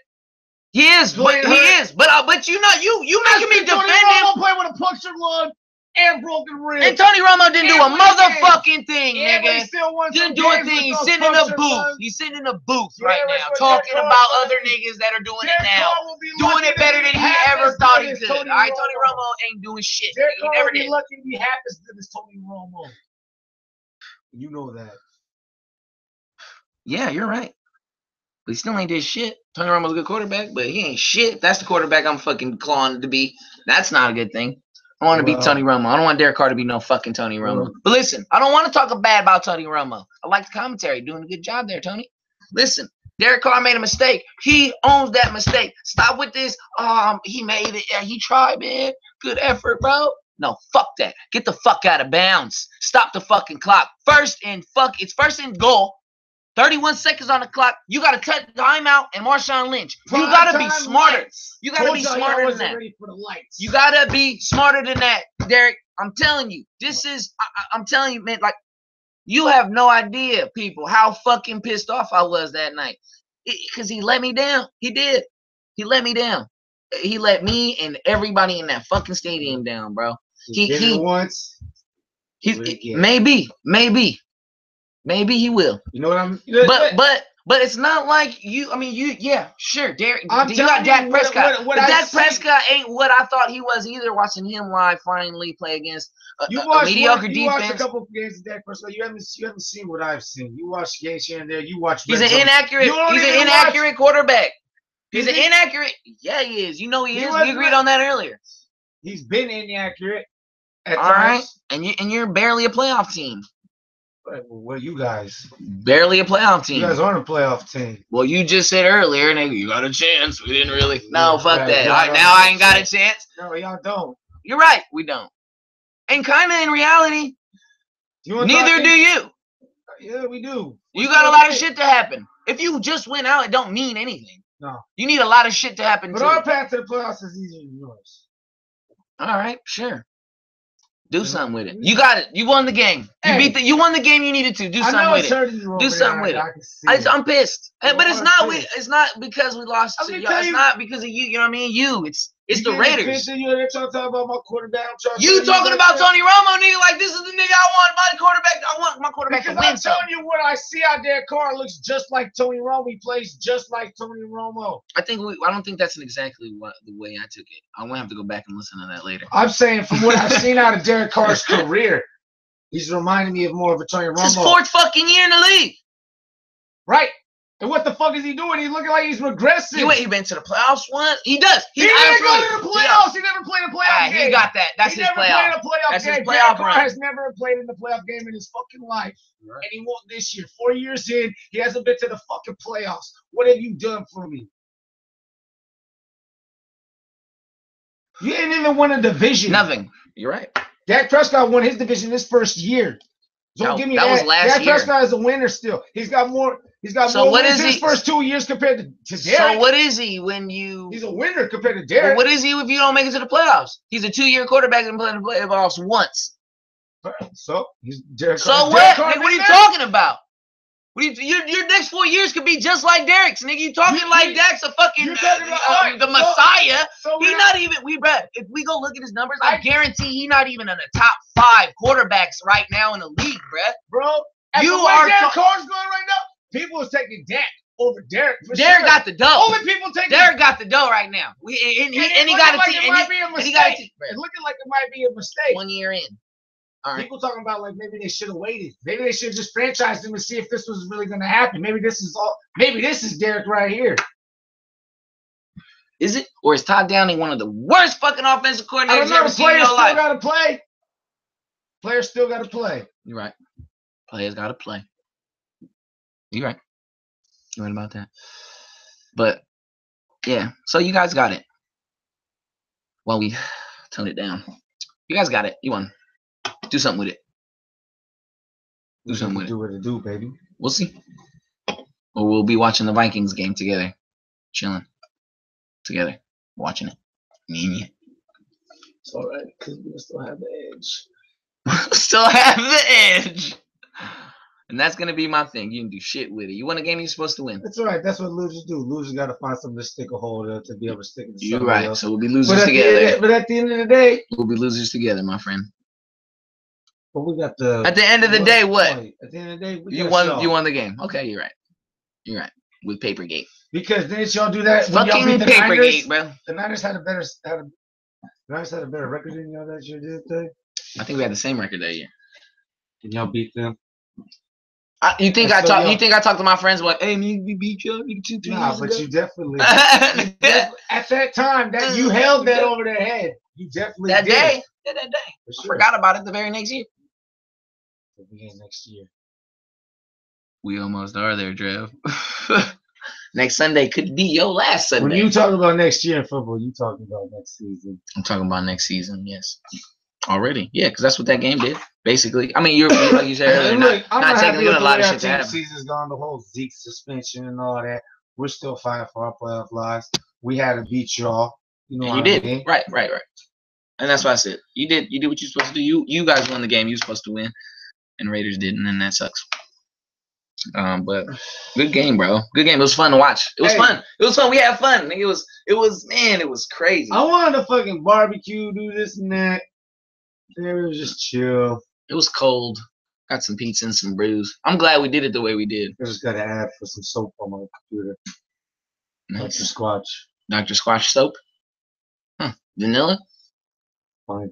He is, but he is. But you know, you making me defend him. I'm playing with a punctured lung and broken ribs. And Tony Romo didn't do a motherfucking thing, nigga. Didn't do a thing. He's sitting in a booth. He's sitting in a booth right now, talking about other niggas that are doing it now, doing it better than he ever thought he could. All right, Tony Romo ain't doing shit. He never did. Lucky to be half as good as Tony Romo. You know that. Yeah, you're right. But he still ain't did shit. Tony Romo's a good quarterback, but he ain't shit. That's the quarterback I'm fucking clawing to be. That's not a good thing. I want to be Tony Romo. I don't want Derek Carr to be no fucking Tony Romo. But listen, I don't want to talk bad about Tony Romo. I like the commentary. Doing a good job there, Tony. Listen, Derek Carr made a mistake. He owns that mistake. Stop with this. He made it. Yeah, he tried, man. Good effort, bro. No, fuck that. Get the fuck out of bounds. Stop the fucking clock. It's first and goal. 31 seconds on the clock. You got to cut timeout and Marshawn Lynch. You got to be smarter. You got to be smarter than that. You got to be smarter than that, Derek. I'm telling you. I'm telling you, man, like, you have no idea, people, how fucking pissed off I was that night. Because he let me down. He did. He let me down. He let me and everybody in that fucking stadium down, bro. He did it once. Maybe he will. You know what I'm. But it's not like you. I mean, yeah, sure. Derek, you got Dak Prescott. But Dak Prescott ain't what I thought he was either. Watching him live finally play against a mediocre defense. You watched a couple of games of Dak Prescott. You haven't seen what I've seen. You watch games here and there. You watch. He's an inaccurate quarterback. He's an inaccurate. Yeah, he is. You know he is. We agreed on that earlier. He's been inaccurate. All right, and you're barely a playoff team. Well, you guys barely a playoff team. You guys aren't a playoff team. Well, you just said earlier, nigga, you got a chance. We didn't really. No, fuck that. All right, now I ain't got a chance. No, y'all don't. You're right. We don't. And kind of in reality, neither do you. Yeah, we do. You got a lot of shit to happen. If you just went out, it don't mean anything. No. You need a lot of shit to happen. But our path to the playoffs is easier than yours. All right, sure. Do something with it. You got it. You won the game. You won the game you needed to. Do something with it. Do something with it. I'm pissed. But it's not because we lost to you. It's not because of you. You know what I mean? It's the Raiders. You're trying to talk about my quarterback. You talking about Tony Romo, nigga? Like, this is the nigga I want. My quarterback. I want my quarterback to win. I'm telling you what I see out there. Carr looks just like Tony Romo. He plays just like Tony Romo. I don't think that's exactly the way I took it. I'm gonna have to go back and listen to that later. I'm saying from what I've seen out of Derek Carr's career, he's reminding me of more of a Tony Romo. It's his 4th fucking year in the league. Right. And what the fuck is he doing? He's looking like he's regressing. He been to the playoffs once? He does. He didn't go to the playoffs. He never played a playoff game. He got that. That's his playoff. That's his playoff run. Has never played in the playoff game in his fucking life. Right. And he won't this year. 4 years in, he hasn't been to the fucking playoffs. What have you done for me? You ain't even won a division. Nothing. You're right. Dak Prescott won his division his first year. Don't give me that. Was last Dak year. Prescott is a winner still. He's got more. He's got So more what wins is in his he- first 2 years compared to Derek. So what is he when you? He's a winner compared to Well, Derek. what is he if you don't make it to the playoffs? He's a 2-year quarterback and playing the playoffs once. So he's Derek. So Derek what? Carr Nigga, what are you been talking about? What are your next 4 years could be just like Derek's, nigga. You talking like Dak's a fucking you're talking about- the Messiah. So He's not even. If we go look at his numbers, I guarantee he's not even in the top 5 quarterbacks right now in the league, bruh. bro. At You the way are Derek ta- Carr's going right now. People is taking Dak over Derek. For Derek sure. got the dough. Only people taking Derek got the dough right now. And he got a like team. It might be a And he got a mistake. team. It's looking like it might be a mistake. 1 year in. All right. People talking about like maybe they should have waited. Maybe they should have just franchised him and see if this was really going to happen. Maybe this is Derek right here. Is it? Or is Todd Downing one of the worst fucking offensive I coordinators don't you know. ever The seen in players your still life? got to play. Players still got to play. You're right. Players got to play. You're right. You're right about that. But, yeah. So you guys got it. While we tone it down. You guys got it. You won. Do something with it. Do something with it. Do what it do, baby. We'll see. Or we'll be watching the Vikings game together. Chilling. Together. Watching it. Me and you. It's all right, because we still have the edge. Still have the edge. And that's going to be my thing. You can do shit with it. You won a game you're supposed to win. That's all right. That's what losers do. Losers got to find something to stick a hold of to be able to stick it to You're somebody right. else. So we'll be losers But together. at the end of the day, We'll be losers together, my friend. but we got the. At the end of the day, what? At the end of the day, we You got won. y'all. You won the game. Okay, you're right. You're right. With Papergate. Because didn't y'all do that when y'all Fucking beat the Niners? Papergate, bro. The Niners had a better record than y'all that year, didn't they? I think we had the same record that year. And y'all beat them. You think That's I so talk? young. You think I talk to my friends? What? Hey, me, we beat you. You 2-3 Nah, years but ago. you definitely that at that time that you held that over their head. You definitely did. day. Yeah, that day. For I sure. forgot about it the very next year. We'll begin next year. We almost are there, Trev. Next Sunday could be your last Sunday. When you talk about next year in football, you talking about next season. I'm talking about next season, yes. Already, yeah, because that's what that game did. Basically, I mean, you're like you said earlier, Look, I'm not taking a lot of shit to team happen. season's gone. The whole Zeke suspension and all that. We're still fighting for our playoff lives. We had to beat y'all. You know And what you I did, mean? right. And that's why I said you did what you're supposed to do. You guys won the game you're supposed to win, and Raiders didn't, and that sucks. But good game, bro. Good game. It was fun to watch. It was fun. It was fun. We had fun. It was crazy. I wanted to fucking barbecue, do this and that. It was just chill. It was cold. Got some pizza and some brews. I'm glad we did it the way we did. I just got to add for some soap on my computer. Nice. Dr. Squatch. Dr. Squash soap. Huh. Vanilla? Fine.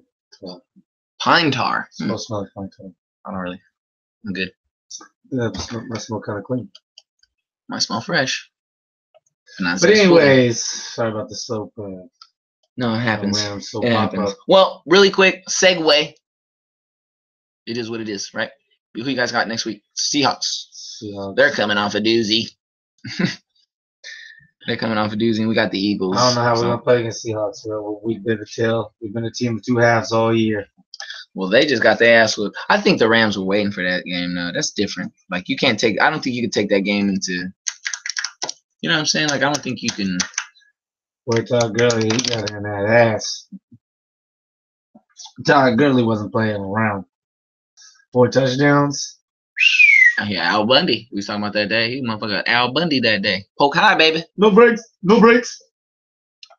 Pine tar. Still smells fine too. I don't really. I'm good. Yeah, I smell kind of clean. Might smell fresh. But anyways, sorry about the soap. No, it happens. Random soap It pop happens. up. Well, really quick segue. It is what it is, right? Who you guys got next week? Seahawks. They're coming off a doozy. They're coming off a doozy, and we got the Eagles. I don't know how so- we're gonna play against Seahawks. We've been a tell. We've been a team of two halves all year. Well, they just got their ass whooped. I think the Rams were waiting for that game. No, that's different. Like you can't take. I don't think you can take that game into. You know what I'm saying? Like I don't think you can. Boy, Todd Gurley, he got in that ass. Todd Gurley wasn't playing around. 4 touchdowns. Yeah, Al Bundy. We was talking about that day. He motherfucker Al Bundy that day. Poke high, baby. No breaks. No breaks.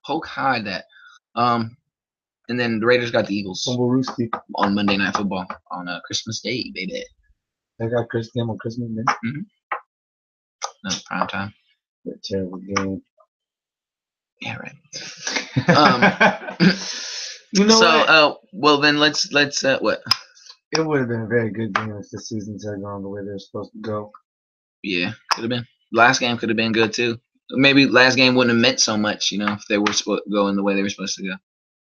Poke high that. And then the Raiders got the Eagles Humble Rooski. on Monday Night Football on Christmas Day, baby. They got Chris game on Christmas Day. No, prime time. A terrible game. Yeah, right. You know what? So, well then let's what? It would have been a very good game if the seasons had gone the way they're supposed to go. Yeah, could have been. Last game could have been good too. Maybe last game wouldn't have meant so much, you know, if they were going the way they were supposed to go.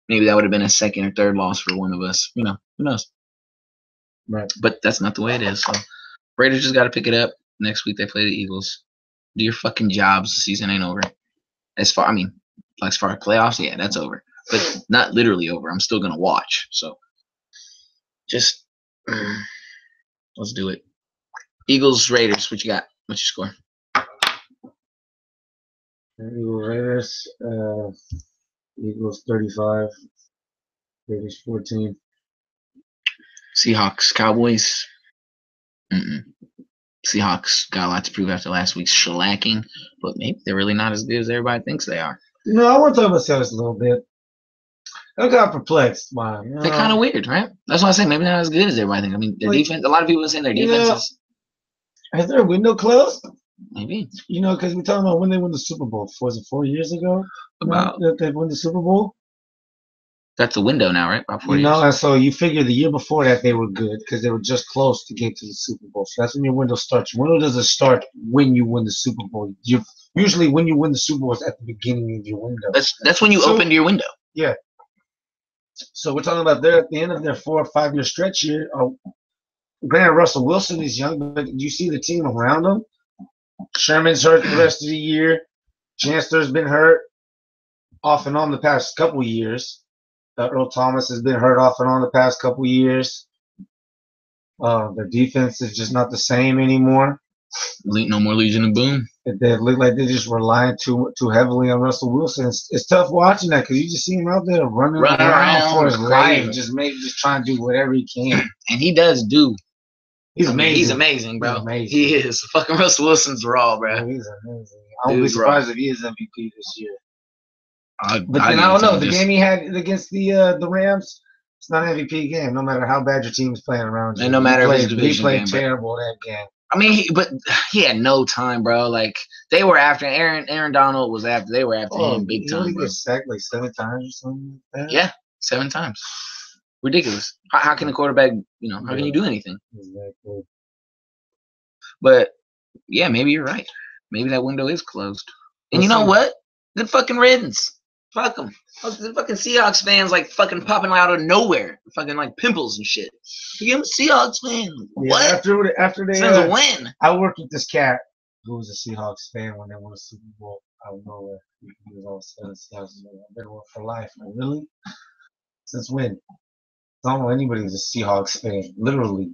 Maybe that would have been a second or third loss for one of us. You know, who knows? Right. But that's not the way it is. So Raiders just got to pick it up. Next week they play the Eagles. Do your fucking jobs. The season ain't over. As far as playoffs, yeah, that's over. but not literally over. I'm still gonna watch. So just let's do it. Eagles Raiders. What you got? What's your score? Eagles Raiders. Eagles 35. Raiders 14. Seahawks Cowboys. Seahawks got a lot to prove after last week's shellacking, but maybe they're really not as good as everybody thinks they are. No, I want to talk about Seahawks a little bit. I got perplexed by they're kind of weird, right? That's why I say maybe not as good as everybody thinks. I mean, their defense. A lot of people are saying their defense is. Has their window closed? Maybe. Because we're talking about when they won the Super Bowl. Was it 4 years ago? About that they won the Super Bowl. That's a window now, right? About 4 years. And so you figure the year before that they were good because they were just close to get to the Super Bowl. So that's when your window starts. Your window doesn't start when you win the Super Bowl. Usually when you win the Super Bowl is at the beginning of your window. That's when you opened your window. Yeah. So we're talking about they're at the end of their 4 or 5 year stretch here. Granted, Russell Wilson is young, but you see the team around him. Sherman's hurt the rest of the year. Chancellor's been hurt off and on the past couple years. Earl Thomas has been hurt off and on the past couple years. Their defense is just not the same anymore. No more Legion of Boom. They look like they're just relying too heavily on Russell Wilson. It's tough watching that because you just see him out there running around for his life, just trying to do whatever he can. And he does do. He's amazing. He's amazing, bro. He's amazing. He is. Fucking Russell Wilson's raw, bro. Yeah, he's amazing. I won't be surprised if he is MVP this year. But then I don't know. The game he had against the Rams, it's not an MVP game. No matter how bad your team's playing around you, and no matter if it's division he played game, terrible that game. I mean, he had no time, bro. Like they were after Aaron Donald was after. They were after him big time, bro. He sacked like 7 times or something like that. Yeah, 7 times. Ridiculous. How can a quarterback? How can you do anything? Exactly. But yeah, maybe you're right. Maybe that window is closed. And you know what? Good fucking riddance. Fuck them. The fucking Seahawks fans like fucking popping out of nowhere, fucking like pimples and shit. I'm a Seahawks fan. Yeah, what? After they sounds a win. I worked with this cat who was a Seahawks fan when they won a Super Bowl out of nowhere. He was all said Seahawks. I've been one for life. Like, really? Since when? I don't know anybody who's a Seahawks fan. Literally.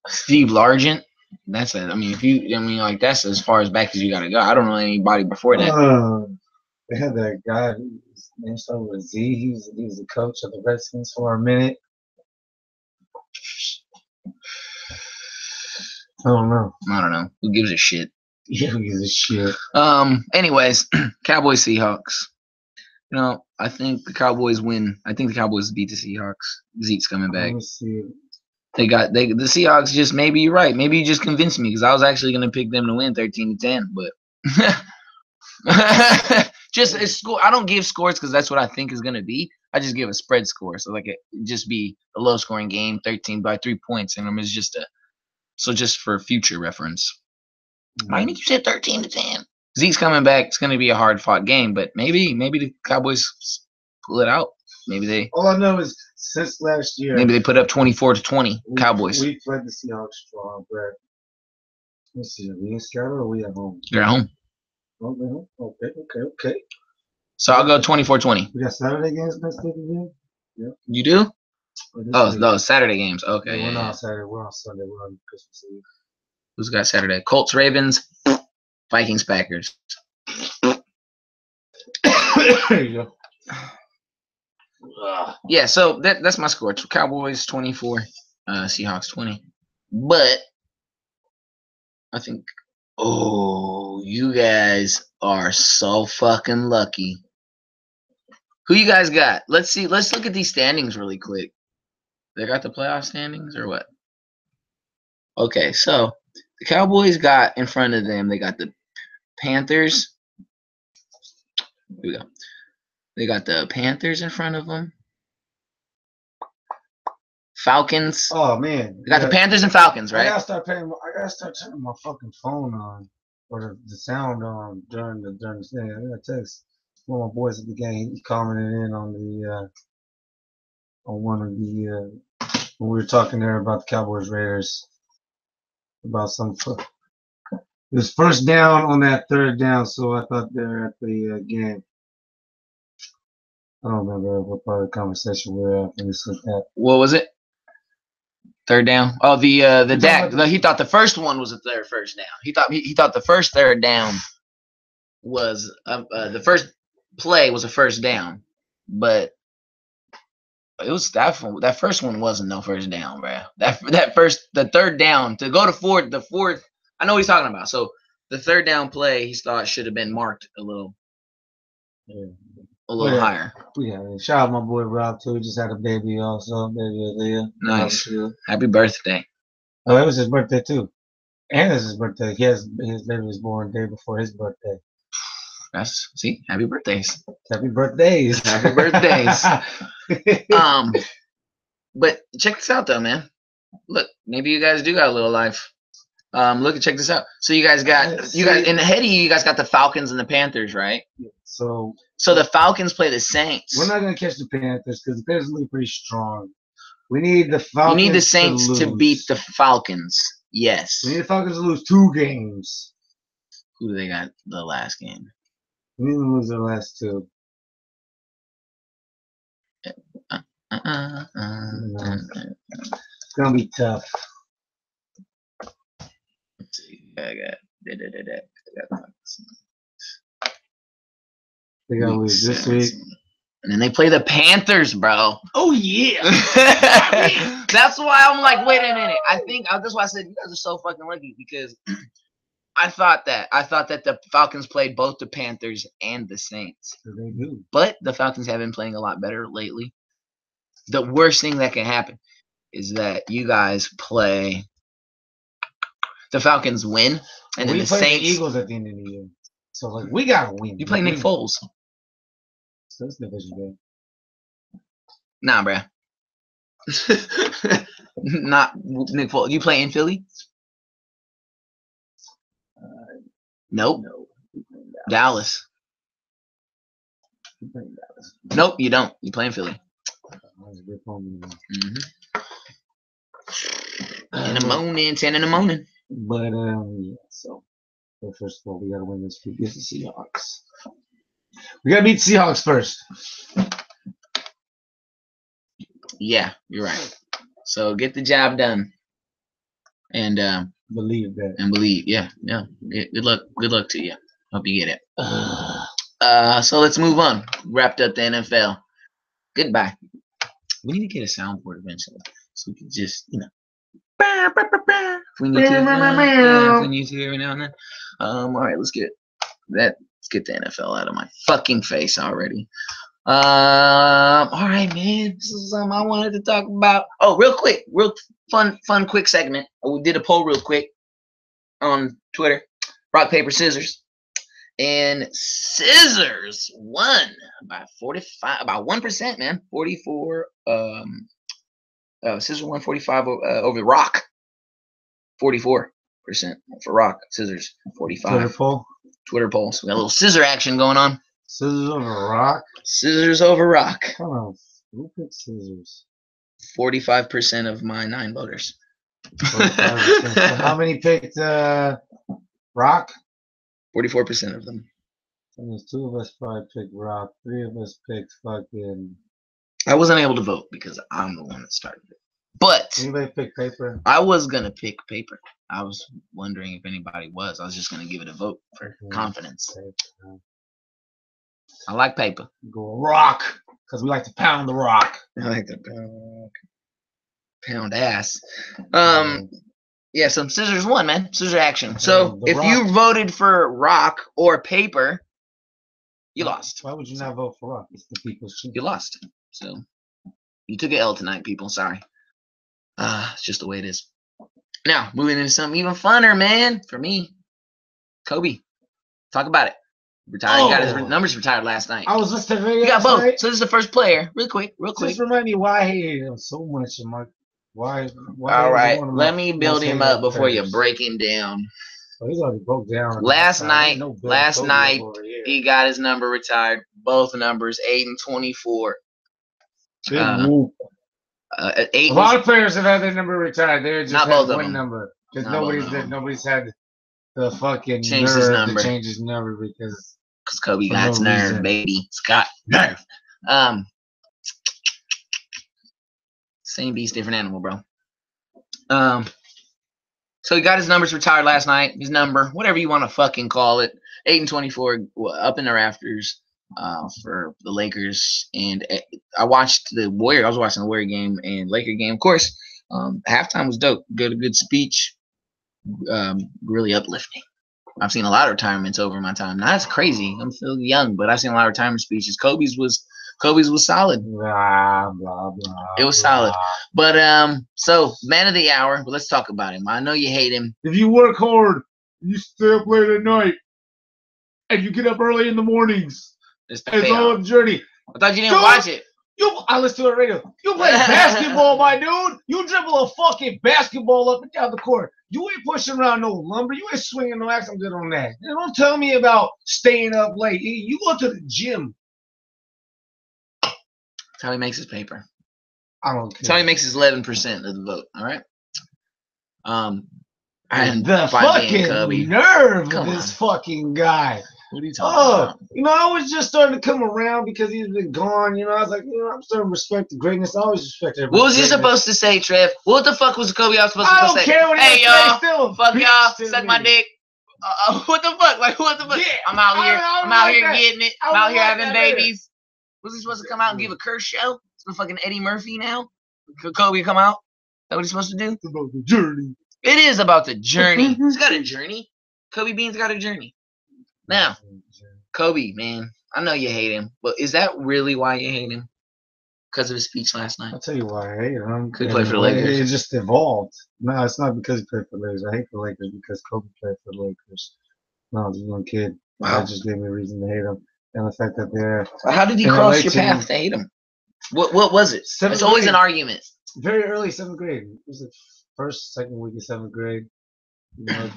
Steve Largent. That's it. I mean, like that's as far as back as you gotta go. I don't know anybody before that. They had that guy. His name started with Z. He was the coach of the Redskins for a minute. I don't know. Who gives a shit? Yeah, who gives a shit? Anyways, Cowboys Seahawks. I think the Cowboys win. I think the Cowboys beat the Seahawks. Zeke's coming back. Let me see. The Seahawks just maybe you're right. Maybe you just convinced me because I was actually gonna pick them to win 13-10, but just a score. I don't give scores because that's what I think is gonna be. I just give a spread score, so like it just be a low scoring game, 13 by 3 points, and it's just for future reference. I think you said 13-10. Zeke's coming back. It's gonna be a hard fought game, but maybe the Cowboys pull it out. Maybe they. All I know is since last year. Maybe they put up 24-20. Cowboys. We played the Seahawks strong, but let's see. Are we in Seattle or are we at home? You're at home. Okay. So I'll go 24-20. We got Saturday games next week again? Yeah. You do? Those Saturday games. Okay. Yeah, we're not on Saturday. We're on Sunday. We're on Christmas Eve. Who's got Saturday? Colts, Ravens, Vikings, Packers. There you go. Yeah, so that's my score. Cowboys 24, Seahawks 20. But I think, you guys are so fucking lucky. Who you guys got? Let's see. Let's look at these standings really quick. They got the playoff standings or what? Okay, so the Cowboys got in front of them. They got the Panthers. Here we go. They got the Panthers in front of them. Falcons. Oh man, they got the Panthers and Falcons, right? I gotta start turning my fucking phone on or the sound on during the thing. I gotta text one of my boys at the game. He commented in on the on one of the when we were talking there about the Cowboys Raiders about some. It was first down on that third down, so I thought they're at the game. I don't remember what part of the conversation we're at when we said that. What was it? Third down. Oh, the talking Dak. about He thought the first one was their first down. He thought the first third down was the first play was a first down, but it was that first one wasn't no first down, bro. The third down to go to the fourth. I know what he's talking about. So the third down play he thought should have been marked a little higher. Yeah, shout out my boy Rob too. He just had a baby also, baby Aaliyah. Nice. Happy birthday. Oh, it was his birthday too. And it's his birthday. His baby was born the day before his birthday. Happy birthdays. Happy birthdays. Happy birthdays. But check this out though, man. Look, maybe you guys do got a little life. Check this out. So you guys in ahead of you guys got the Falcons and the Panthers, right? So the Falcons play the Saints. We're not gonna catch the Panthers because the Panthers look pretty strong. We need the Falcons. You need the Saints to beat the Falcons. Yes. We need the Falcons to lose 2 games. Who do they got the last game? We need to lose their last 2. It's gonna be tough. Let's see. I got they gotta lose this week. And then they play the Panthers, bro. Oh yeah. That's why I'm like, wait a minute. That's why I said you guys are so fucking lucky because I thought that the Falcons played both the Panthers and the Saints. They do. But the Falcons have been playing a lot better lately. The worst thing that can happen is that you guys play the Falcons win, and then the Saints. The Eagles at the end of the year. So like we gotta win. You play Nick Foles. So it's division game. Nah, bruh. Not Nick Foles. You play in Philly? Nope. No. Dallas. Nope, you don't. You play in Philly. Mm-hmm. In the morning, 10 in the morning. But yeah. So first of all, we gotta win this week against the Seahawks. We gotta beat the Seahawks first. Yeah, you're right. So get the job done, and believe that. And believe, yeah. Good luck to you. Hope you get it. So let's move on. Wrapped up the NFL. Goodbye. We need to get a soundboard eventually, so we can just, if we need to, every now and then. All right, let's get the NFL out of my fucking face already. All right, man. This is something I wanted to talk about. Oh, real fun, quick segment. We did a poll real quick on Twitter. Rock, paper, scissors. And scissors won by 45, about 1%, man. 44. Scissors won 45 over Rock. 44% for Rock. Scissors 45. Twitter poll. So we got a little scissor action going on. Scissors over Rock. Scissors over Rock. Come on, who picked scissors? 45% of my 9 voters. 45%. So how many picked Rock? 44% of them. And there's 2 of us probably picked Rock. 3 of us picked fucking. I wasn't able to vote because I'm the one that started it. But anybody pick paper? I was gonna pick paper. I was wondering if anybody was. I was just gonna give it a vote for confidence. Paper. I like paper. Go Rock because we like to pound the rock. I like to pound ass. Yeah, some scissors won, man. Scissor action. So if you voted for Rock or paper, you lost. Why would you not vote for Rock? It's the people's choice. You lost. So you took an L tonight, people. Sorry. It's just the way it is. Now, moving into something even funner, man. For me, Kobe. Talk about it. Retired. He got his numbers retired last night. I was listening to the video. You got both. Night. So this is the first player. Real quick. Just remind me why I hated him so much. Why? All right. Let me build him up before you break him down. Oh, he's already broke down. Last night, he got his number retired. Both numbers, 8 and 24. A lot of players have had their number retired. They're just not had one number because nobody's had the fucking nerve to change his number because Kobe got nerve, baby. Scott nerve. Same beast, different animal, bro. So he got his numbers retired last night. His number, whatever you want to fucking call it, 8-24, up in the rafters for the Lakers. And I watched the Warrior. I was watching the Warrior game and Laker game. Of course, halftime was dope. Good speech. Really uplifting. I've seen a lot of retirements over my time. Not as crazy. I'm still young, but I've seen a lot of retirement speeches. Kobe's was solid. Blah, blah, blah, It was blah. solid. But so man of the hour. But let's talk about him. I know you hate him. If you work hard, you stay up late at night, and you get up early in the mornings, It's it's all a journey. I thought you didn't watch it. I listen to the radio. You play basketball, my dude. You dribble a fucking basketball up and down the court. You ain't pushing around no lumber. You ain't swinging no axe. I'm good on that. And don't tell me about staying up late. You go to the gym. That's how he makes his paper. I don't That's how care. he makes his 11% of the vote. All right. And The 5 fucking Kobe. nerve Come of this fucking guy. What are you talking about? I was just starting to come around because he's been gone. I was like, I'm starting to respect the greatness. I always respect everybody. What was he supposed to say, Trev? What the fuck was Kobe supposed to say? I don't care what Hey, he y'all. still Fuck bitch y'all. to Suck me. my dick. What the fuck? Like, what the fuck? Yeah, I'm out here. I I'm out like here that. getting it. I I'm out would here like having that better. babies. Was he supposed to come out and give a curse show? It's fucking Eddie Murphy now? Could Kobe come out? Is that what he's supposed to do? It's about the journey. It is about the journey. He's got a journey. Kobe Bean's got a journey. Now, Kobe, man, I know you hate him, but is that really why you hate him? Because of his speech last night? I'll tell you why I hate him. Could play for the Lakers. It just evolved. No, it's not because he played for the Lakers. I hate the Lakers because Kobe played for the Lakers. When I was a young kid. Wow. That just gave me a reason to hate him. And the fact that they're How did he in cross LA your team. path to hate him? What was it? Seventh It's always grade. an argument. Very early 7th grade. It was the second week of 7th grade.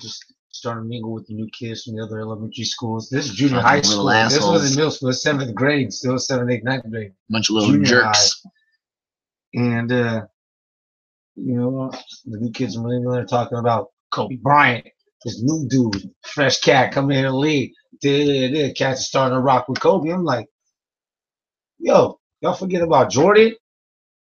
Just starting to mingle with the new kids from the other elementary schools. This is junior Fucking high little school. This assholes. wasn't middle school. It's 7th grade. Still 7th, 8th, 9th grade. Bunch of little Junior jerks. And, the new kids from New England are talking about Kobe Bryant, this new dude, fresh cat coming in the league. Cats are starting to rock with Kobe. I'm like, yo, y'all forget about Jordan?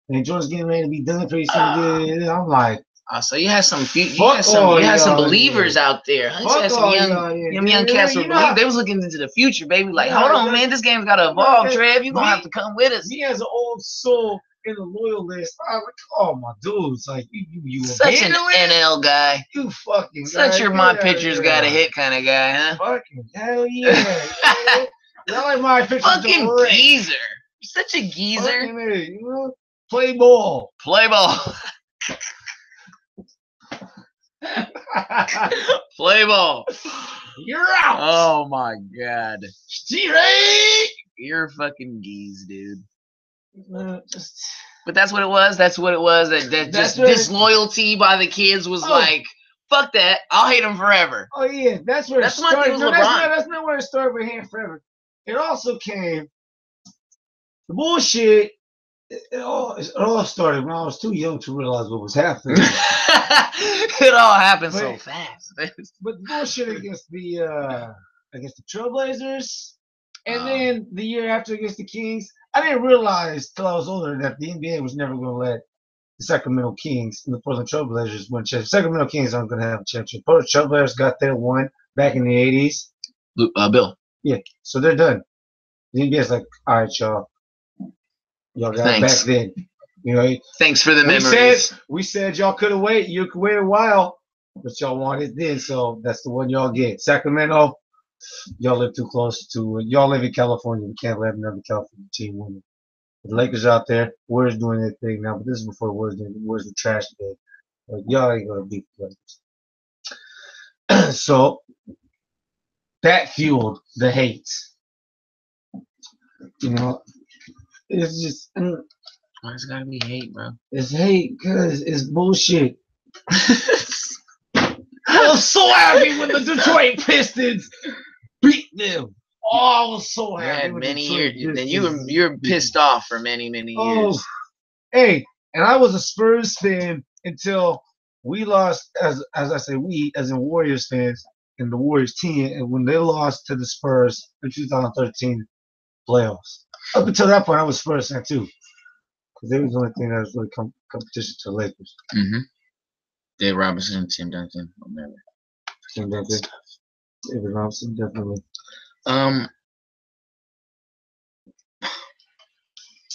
And Jordan's getting ready to be done pretty soon. I'm like, So you had some Fuck all you had some y'all, believers yeah. out there. You Fuck had some all young y'all, yeah. young cats who You know believe how- they was looking into the future, baby. Like, You know hold how on, that- man, this game's gotta know evolve, that- Trev. You gonna me- have to come with us. me as an old soul in the loyalist, I'm like, oh my dudes, like you Such an abandoned it? NL guy. You fucking Such guy, your get my outta pictures here. got a hit kind of guy, huh? Fucking hell yeah. Not like my pictures. Fucking direct. geezer. You're such a geezer. Fucking A, play ball. Play ball. Play ball. You're out. Oh my god. G-Ray. You're fucking geese, dude. Just But that's what it was. That's what it was. That That's just what it- disloyalty by the kids was Oh. like, fuck that. I'll hate them forever. Oh yeah, that's where That's it my thing started. with No, LeBron. that's not where it started with Hand Forever. It also came the bullshit. It all started when I was too young to realize what was happening. It all happened so But- fast. But the bullshit against the Trailblazers, and Oh. then the year after against the Kings, I didn't realize till I was older that the NBA was never going to let the Sacramento Kings and the Portland Trailblazers win championship. Sacramento Kings aren't going to have a championship. Portland Trailblazers got their one back in the 80s. Bill. Yeah, so they're done. The NBA's like, all right, y'all. Y'all got it Thanks. back then. Thanks for the we memories. said y'all could have waited. You could wait a while, but y'all wanted then, so that's the one y'all get. Sacramento, y'all live too close to it. Y'all live in California. We can't let another California team win it. The Lakers out there, Warriors doing their thing now, but this is before the Warriors were trash day. Like, y'all ain't gonna beat the Lakers. So that fueled the hate. It's just Why is it gotta be hate, bro? it's hate because it's bullshit. I was so happy when the Detroit Pistons beat them. Oh, I was so You happy. had when many Detroit years. Then Pistons you were beat pissed off for many years. Oh, hey, and I was a Spurs fan until we lost, as I say, we as in Warriors fans and the Warriors team, and when they lost to the Spurs in 2013 playoffs. Up until that point, I was Spurs fan too, because they was the only thing that was really competition to the Lakers. Mm-hmm. Dave Robinson, Tim Duncan, whatever. Tim Duncan, David Robinson, definitely.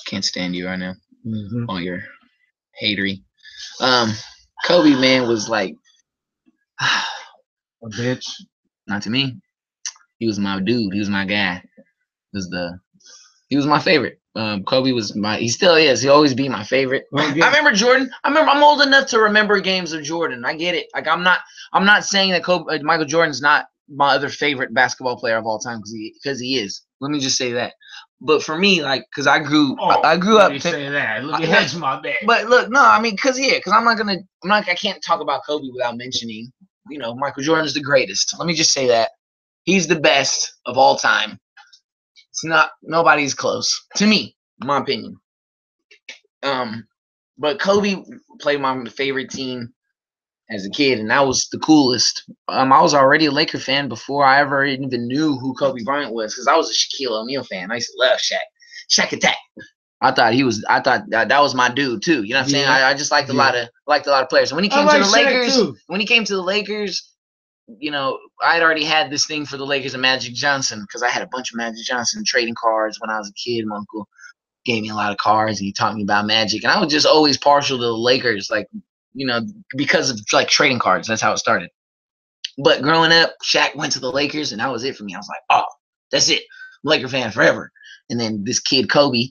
Can't stand you right now. Mm-hmm. All your hatery. Kobe, man, was like a bitch. Not to me. He was my dude. He was my guy. He was my favorite. Kobe was he still is. He'll always be my favorite. I remember Jordan. I'm old enough to remember games of Jordan. I get it. Like I'm not saying that Michael Jordan's not my other favorite basketball player of all time because he is. Let me just say that. But for me, like, because I grew up. You say that? Look, you hedge my bet. But look, no, I mean, because I can't talk about Kobe without mentioning, Michael Jordan is the greatest. Let me just say that he's the best of all time. It's not nobody's close to me, in my opinion. But Kobe played my favorite team as a kid, and that was the coolest. I was already a Laker fan before I ever even knew who Kobe Bryant was, because I was a Shaquille O'Neal fan. I used to love Shaq Attack. I thought that was my dude too. You know what I'm saying? I just liked a lot of players. And when he came to the Lakers, I'd already had this thing for the Lakers and Magic Johnson, because I had a bunch of Magic Johnson trading cards when I was a kid. My uncle gave me a lot of cards and he taught me about Magic, and I was just always partial to the Lakers, because of trading cards. That's how it started. But growing up, Shaq went to the Lakers, and that was it for me. I was like, oh, that's it. I'm a Laker fan forever. And then this kid Kobe,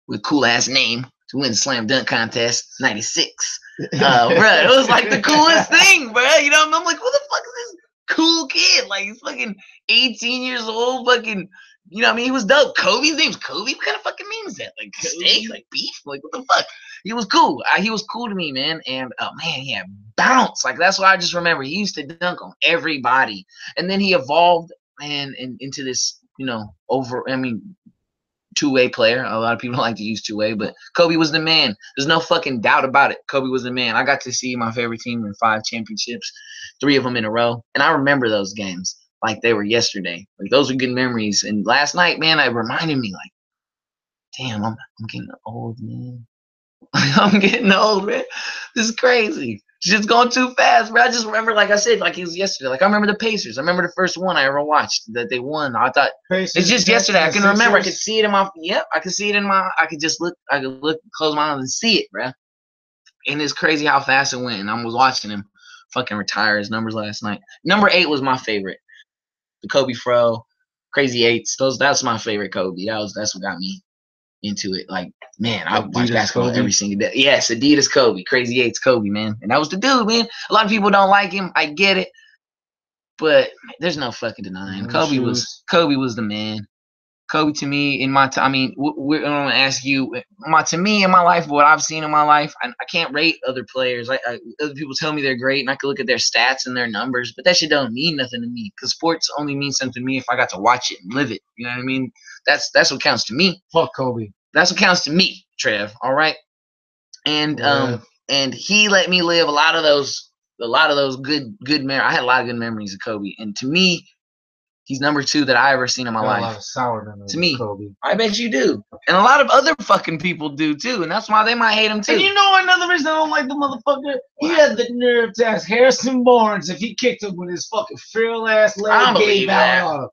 with cool ass name, to win the slam dunk contest, 96. Bro, it was like the coolest thing, bro. I'm like, who the fuck is this cool kid? Like, he's fucking 18 years old, fucking, he was dope. Kobe's name's Kobe? What kind of fucking name is that? Like, steak? Like, beef? Like, what the fuck? He was cool. He was cool to me, man. And, man, he had bounce. Like, that's what I just remember. He used to dunk on everybody. And then he evolved and into this, two-way player. A lot of people don't like to use two-way, but Kobe was the man. There's no fucking doubt about it. Kobe was the man. I got to see my favorite team in 5 championships, 3 of them in a row, and I remember those games like they were yesterday. Like, those are good memories. And last night, man, it reminded me, like, damn, I'm getting old, man. I'm getting old, man. This is crazy. Shit's going too fast, bro. I just remember, like I said, like it was yesterday. Like, I remember the Pacers. I remember the first one I ever watched that they won. I thought Pacers, it's just yesterday. I can remember. I could see it in my. Yep, I could see it in my. I could just look. I could look, close my eyes and see it, bro. And it's crazy how fast it went. And I was watching him fucking retire his numbers last night. Number 8 was my favorite. The Kobe Fro, Crazy Eights. That's my favorite Kobe. That's what got me into it. Like, man, I watch basketball every single day. Yes, Adidas Kobe, Crazy Eights Kobe, man. And that was the dude, man. A lot of people don't like him. I get it. But there's no fucking denying. Kobe was the man. Kobe to me, in my time, I mean, we're going to ask you, to me in my life, what I've seen in my life, I can't rate other players. Other people tell me they're great, and I can look at their stats and their numbers, but that shit don't mean nothing to me, because sports only means something to me if I got to watch it and live it. You know what I mean? That's what counts to me. Fuck Kobe. That's what counts to me, Trev. All right, and and he let me live a lot of those good memories. I had a lot of good memories of Kobe, and to me, he's number 2 that I ever seen in my life. A lot of sour memories to me, Kobe. I bet you do, and a lot of other fucking people do too, and that's why they might hate him too. And another reason I don't like the motherfucker, he had the nerve to ask Harrison Barnes if he kicked him with his fucking feral ass leg. I don't believe that.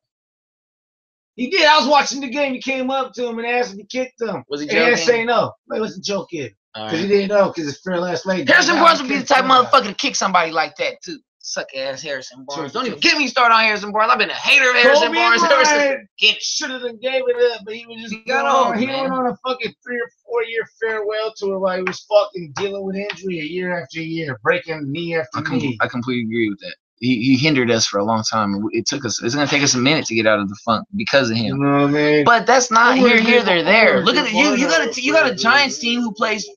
He did. I was watching the game. He came up to him and asked if he kicked him. Was he joking? He didn't say no. It was a joke, kid. Because he didn't know, because his feral ass leg. Harrison Barnes would be the type of motherfucker to kick somebody like that too. Suck ass Harrison Barnes. Don't even get me started on Harrison Barnes. I've been a hater of Harrison Barnes ever since. Should have gave it up, but he was just got on. He went on a fucking 3 or 4 year farewell tour while he was fucking dealing with injury year after year, breaking knee after knee. I completely agree with that. He hindered us for a long time. It's going to take us a minute to get out of the funk because of him. You know what I mean? But that's not here, there. Look at you got a Giants team who pays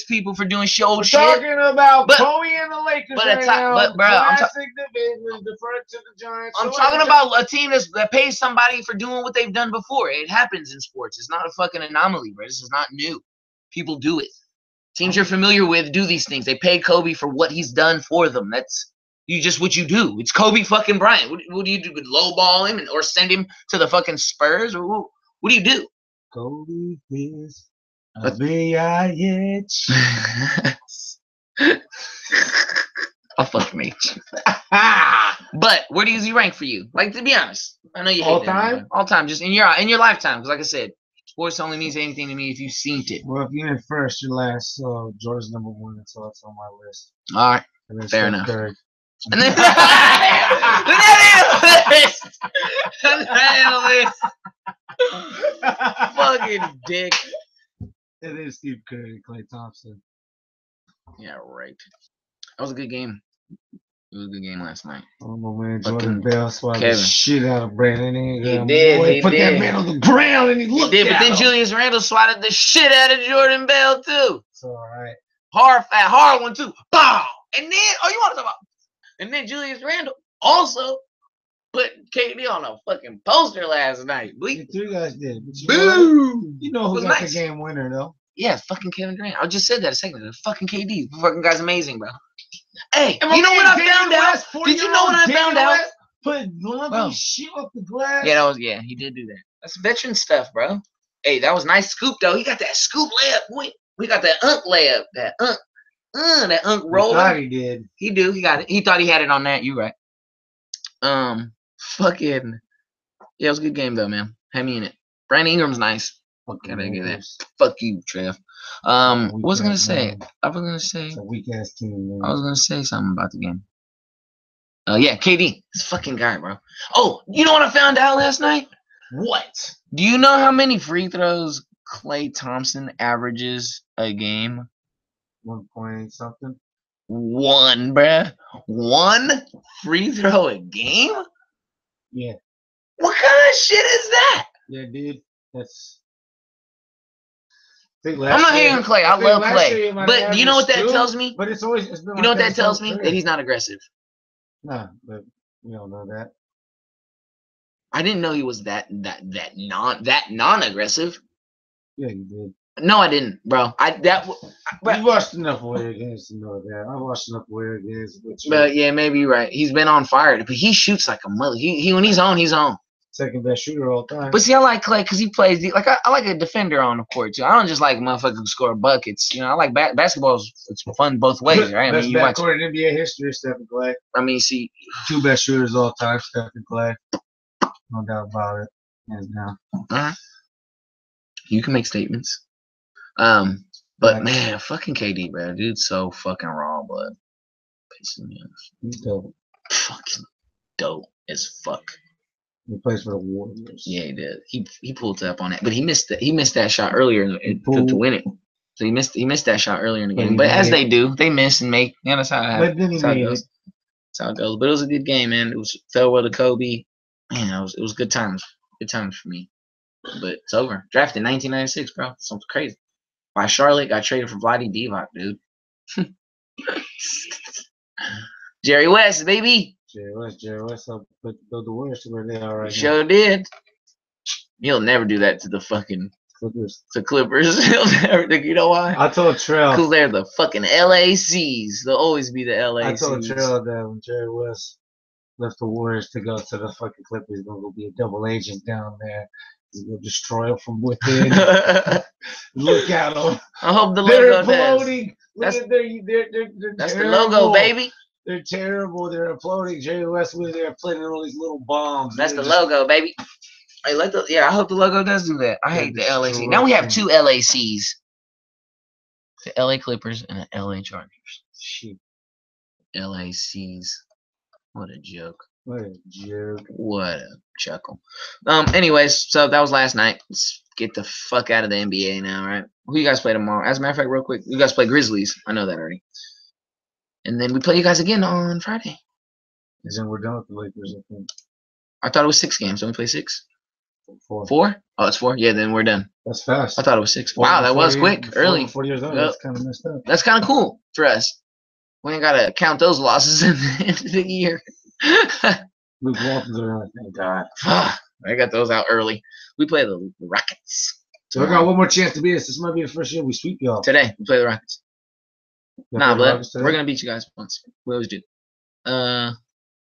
people for doing show shit. Talking about Kobe and the Lakers I'm talking about a team that pays somebody for doing what they've done before. It happens in sports. It's not a fucking anomaly, bro. This is not new. People do it. Teams you're familiar with do these things. They pay Kobe for what he's done for them. That's what you do. It's Kobe fucking Bryant. What do you do? Lowball him or send him to the fucking Spurs? Or What do you do? Kobe is a What- bitch. I'll fucking hate you. But where does he rank for you? Like, to be honest, I know you hate All that, time? but all time, just in your lifetime. Because like I said, sports only means anything to me if you've seen it. Well, if you're in first, you're last. So Jordan's number one, so it's on my list. All right, And then fair Steph enough. Curry. And then fucking dick. It is Steve Curry and Klay Thompson. Yeah, right. That was a good game. It was a good game last night. Oh my man, Fucking Jordan Bell swatted the Kevin. shit out of Brandon Ingram. He did, Boy, he put that did. man on the ground and he He looked did, but at then him. Julius Randle swatted the shit out of Jordan Bell too. It's all right. Hard one too. Bow. And then, oh, you want to talk about? And then Julius Randle also put KD on a fucking poster last night. The three guys did. But Boom. you know It who was got nice. the game winner though? Yeah, fucking Kevin Durant. I just said that a second ago. Fucking KD. The fucking guy's amazing, bro. Hey, And my you know man what I Daniel found out? West, Did you know what I 40-year-old found Daniel out? West Put lovely Bro. shit off the glass. Yeah, he did do that. That's veteran stuff, bro. Hey, that was nice scoop though. He got that scoop layup. We got that layup. That I roller. thought he did. He do. He got it. He thought he had it on that. You right. Fucking. Yeah, it was a good game though, man. Had me in it. Brandon Ingram's nice. Fucking Gotta get that. Lakers. Fuck you, Trev. What was I gonna Weak-ass say? man. I was gonna say. It's a weak ass team, man. I was gonna say something about the game. Yeah, KD. This fucking guy, bro. Oh, you know what I found out last night? What? Do you know how many free throws Klay Thompson averages a game? 1 point something. One, bruh. One free throw a game? Yeah. What kind of shit is that? Yeah, dude. That's. I think I'm not last year- hating Klay. I think love last year he Klay. might But have you know what that averaged tells 2, me? But it's been You like know what that his tells whole me? career. That he's not aggressive. Nah, but we don't know that. I didn't know he was that non-aggressive. Yeah, you did. No, I didn't, bro. You watched enough Warrior games to know that. I watched enough Warrior games. But yeah, maybe you're right. He's been on fire, but he shoots like a mother. He when he's on, he's on. Second best shooter all time. But see, I like Klay because he plays like I like a defender on the court too. I don't just like motherfuckers who score buckets. You know, I like basketball. It's fun both ways, right? I Best mean, you watch. backcourt in NBA history is Stephen Clay. I mean, see, 2 best shooters all time, Stephen Clay. No doubt about it. Hands down. you can make statements. But Right. man, fucking KD, bro, dude's so fucking raw, blood. Pissing me off. He's dope. Fucking dope as fuck. He plays for the Warriors. Yeah, he did. He pulled up on that, but he missed that shot earlier to win it. So he missed that shot earlier in the But game. he But made as it. they do, they miss and make. Yeah, that's how it But then he that's how it made goes. it. That's how it goes. But it was a good game, man. It was farewell to Kobe. Man, it was good times. Good times for me. But it's over. Drafted 1996, bro. Something crazy. By Charlotte, got traded for Vlade Divac, dude. Jerry West, baby. Jerry West helped put the Warriors to where they are right Sure did. He'll never do that to the fucking now. Clippers. to Clippers. He'll never. You know why? I told Trell. Because they're the fucking LACs. They'll always be the I told LACs. Trell that when Jerry West left the Warriors to go to the fucking Clippers, he's gonna go be a double agent down there. He's gonna destroy them from within. Look at them. I hope the They're logo does. imploding. That's- Look at they're That's the terrible. logo, baby. They're terrible. They're imploding. Jerry West was there planting all these little bombs. That's the They're just- logo, baby. Hey, I hope the logo does do that. I hate the LAC. Now we have two LACs. The LA Clippers and the LA Chargers. Shit. LACs. What a joke. What a joke. What a chuckle. Anyways, so that was last night. Let's get the fuck out of the NBA now, right? Who you guys play tomorrow? As a matter of fact, real quick, you guys play Grizzlies. I know that already. And then we play you guys again on Friday. And then we're done with the Lakers, I think. I thought it was 6 games. Don't we play 6? 4. 4? Oh, it's 4? Yeah, then we're done. That's fast. I thought it was 6. Wow, that was quick. Early. 4 years old. Yep. That's kind of messed up. That's kind of cool for us. We ain't got to count those losses in the end of the year. Luke Walton's around. Thank God. I got those out early. We play the Rockets. So we got one more chance to beat us. This might be the first year we sweep y'all. Today, we play the Rockets. Y'all Nah, play the but Rockets today? we're going to beat you guys once. We always do.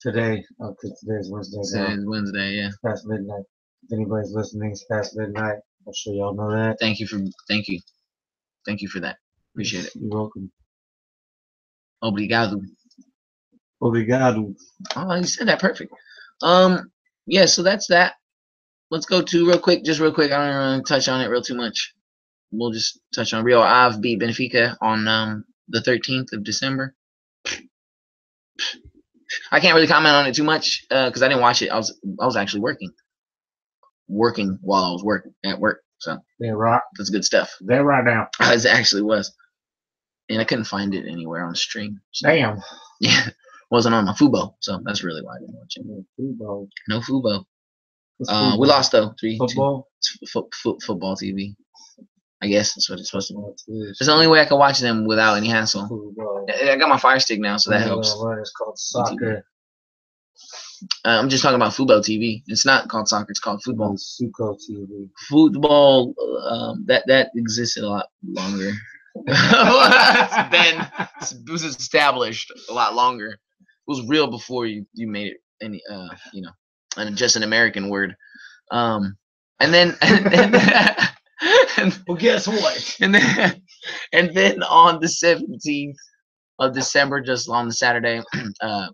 Today. Oh, 'cause today's Wednesday. now. Today's Wednesday, yeah. Past midnight. If anybody's listening, it's past midnight. I'm sure y'all know that. Thank you for that. Appreciate it. You're welcome. Obrigado. Obrigado. Oh, you said that perfect. Yeah, so that's that. Let's go to real quick. I don't want to touch on it real too much. We'll just touch on Rio Ave beat Benfica on the 13th of December. I can't really comment on it too much because I didn't watch it. I was actually working while I was at work. So they're right. That's good stuff. They're right now. It actually was, and I couldn't find it anywhere on stream. So, damn. Yeah, wasn't on my Fubo, so that's really why I didn't watch it. No Fubo. We lost though. 3-2. Football. Football TV. I guess that's what it's supposed to be. It's the only way I can watch them without any hassle. Football. I got my Fire Stick now, so that helps. It's called soccer. I'm just talking about Fubo TV. It's not called soccer. It's called football. Suco TV. Football. That existed a lot longer. It was established a lot longer. It was real before you made it any and just an American word. And then well, guess what? And then on the 17th of December, just on the Saturday,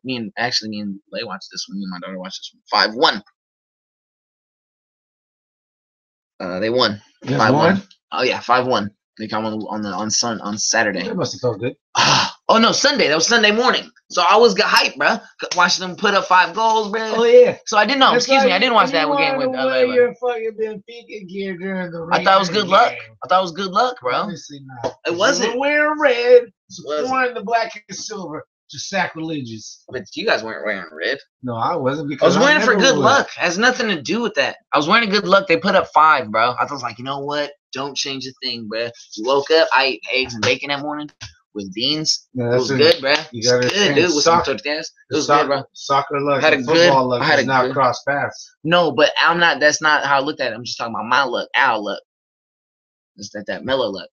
me and Lay watched this one. Me and my daughter watched this one. 5-1. They won. 5-1. Oh yeah, 5-1. They come on Saturday. That must have felt good. Oh no, Sunday. That was Sunday morning. So I was hyped, bro. Watching them put up 5 goals, bro. Oh yeah. So I didn't know. Excuse me, I didn't watch that game with LA. Your fucking Benfica gear during the I thought it was good luck. I thought it was good luck, bro. Obviously not. It wasn't. You were wearing red, wearing the black and silver. Just sacrilegious. But you guys weren't wearing red. No, I wasn't because I was wearing it for good luck. It has nothing to do with that. I was wearing good luck. They put up 5, bro. I was like, you know what? Don't change a thing, bro. You woke up. I ate eggs and bacon that morning with beans. Yeah, it was good, bro. It was good, dude. With some tortillas. It was good, bro. Soccer luck. I had a not cross paths. No, but I'm not. That's not how I looked at it. I'm just talking about my luck, our luck. It's that mellow luck.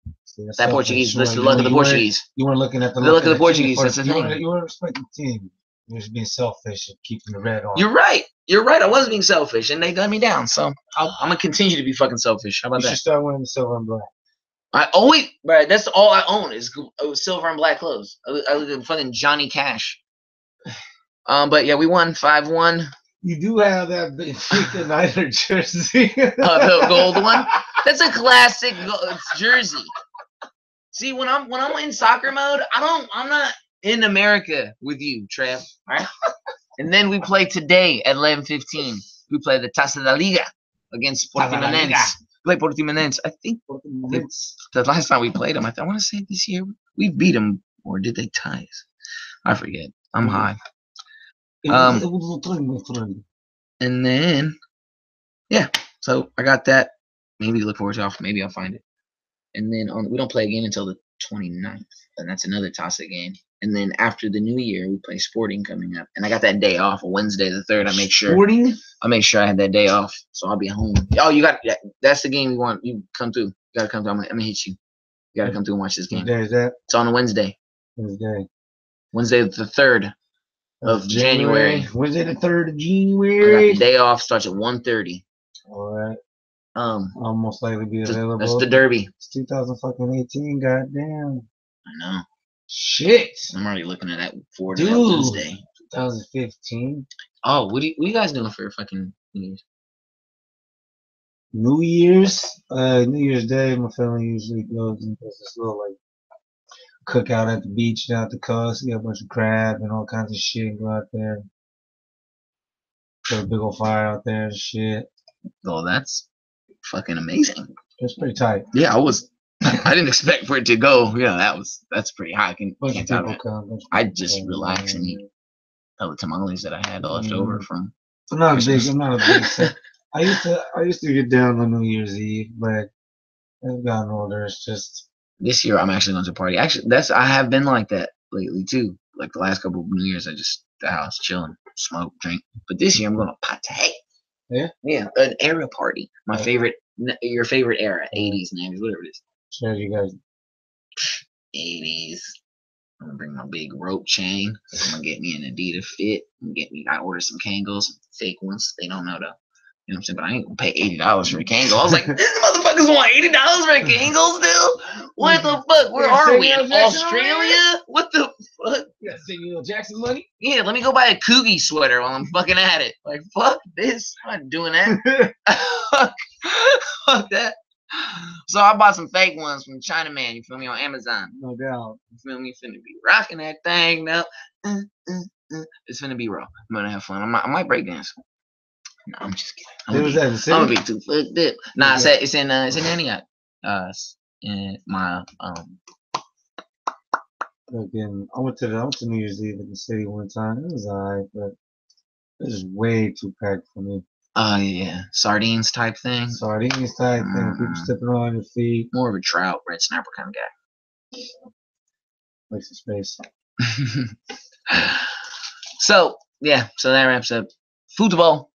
That Portuguese. That's the luck of the Portuguese. You weren't looking at the luck of the Portuguese. That's the thing. You weren't respecting the team. You were just being selfish and keeping the red on. You're right. I was being selfish, and they got me down. So I'm gonna continue to be fucking selfish. How about that? You should start wearing the silver and black. I always, bro. That's all I own is silver and black clothes. I look at fucking Johnny Cash. But yeah, we won 5-1. You do have that Benfica Niner jersey. The gold one. That's a classic jersey. See, when I'm in soccer mode, I'm not in America with you, Trev. All right. And then we play today at 11:15. We play the Taça da Liga against Portimonense. Play Portimonense. I think the last time we played them, I want to say this year we beat them, or did they tie us? I forget. I'm high. And then, yeah. So I got that. Maybe look forward to. Maybe I'll find it. And then we don't play again until the 29th, and that's another Taça game. And then after the New Year, we play Sporting coming up, and I got that day off, Wednesday the 3rd. I make sure. Sporting. I make sure I had that day off, so I'll be home. Oh, you got that's the game you want. You come through. You gotta come through. I'm gonna hit you. You gotta come through and watch this game. What day is that? It's on a Wednesday. Wednesday the 3rd of January. Wednesday the 3rd of January. I got the day off. Starts at 1:30. All right. I'll most likely be available. That's the Derby. It's 2018. Goddamn. I know. Shit. I'm already looking at that for Wednesday. 2015. Oh, what are you guys doing for fucking New Year's? New Year's Day, my family usually goes and does this little like cookout at the beach down at the coast. We got a bunch of crab and all kinds of shit. Go out there, put a big old fire out there and shit. Oh, that's fucking amazing. It's pretty tight. Yeah, I didn't expect for it to go. Yeah, that's pretty high. I can't tell that. I just relax and eat all the tamales that I had left over from. I'm not a big set. I used to get down on New Year's Eve, but I've gotten older. It's just this year I'm actually going to party. Actually, I have been like that lately too. Like the last couple of New Year's, I just the house chilling, smoke, drink. But this year I'm going to party. Yeah, an era party. My favorite, your favorite era, 80s, 90s, whatever it is. Sure, you guys. 80s. I'm gonna bring my big rope chain. I'm gonna get me an Adidas fit. I ordered some Kangol, fake ones. They don't know though. You know what I'm saying? But I ain't gonna pay $80 for a Kangol. I was like, these motherfuckers want $80 for a Kangol still? What the fuck? Where are we? In Australia? What the fuck? You got Samuel Jackson money? Yeah, let me go buy a Coogie sweater while I'm fucking at it. Like, fuck this. I'm not doing that. Fuck that. So I bought some fake ones from Chinaman, you feel me, on Amazon. No doubt. You feel me? Finna be rocking that thing now. It's finna be raw. I'm gonna have fun. I might break dance. No, I'm just kidding. I'm gonna be too fucked up. Nah, it's in Antioch. In my Again, I went to New Year's Eve in the city one time. It was alright, but it was way too packed for me. Oh yeah, sardines type thing. Sardines type thing. People stepping on your feet. More of a trout, red snapper kind of guy. Like some space. So yeah, so that wraps up football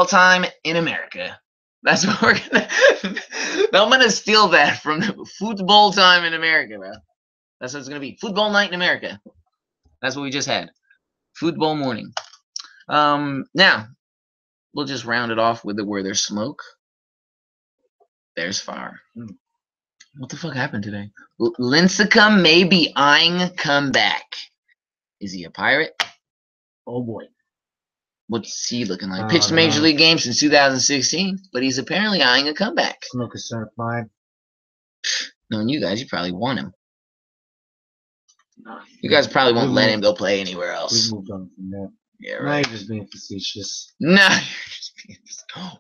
time in America. That's what we're gonna. I'm gonna steal that from football time in America, bro. That's what it's gonna be. Football night in America. That's what we just had. Football morning. Now we'll just round it off with where there's smoke, there's fire. What the fuck happened today? Lincecum may be eyeing comeback. Is he a Pirate? Oh boy. What's he looking like? Pitched Major League games since 2016, but he's apparently eyeing a comeback. Smoke is certified. Knowing you guys, you probably want him. You guys probably won't let him go play anywhere else. We moved on from that. Yeah, right. Now you're just being facetious. No,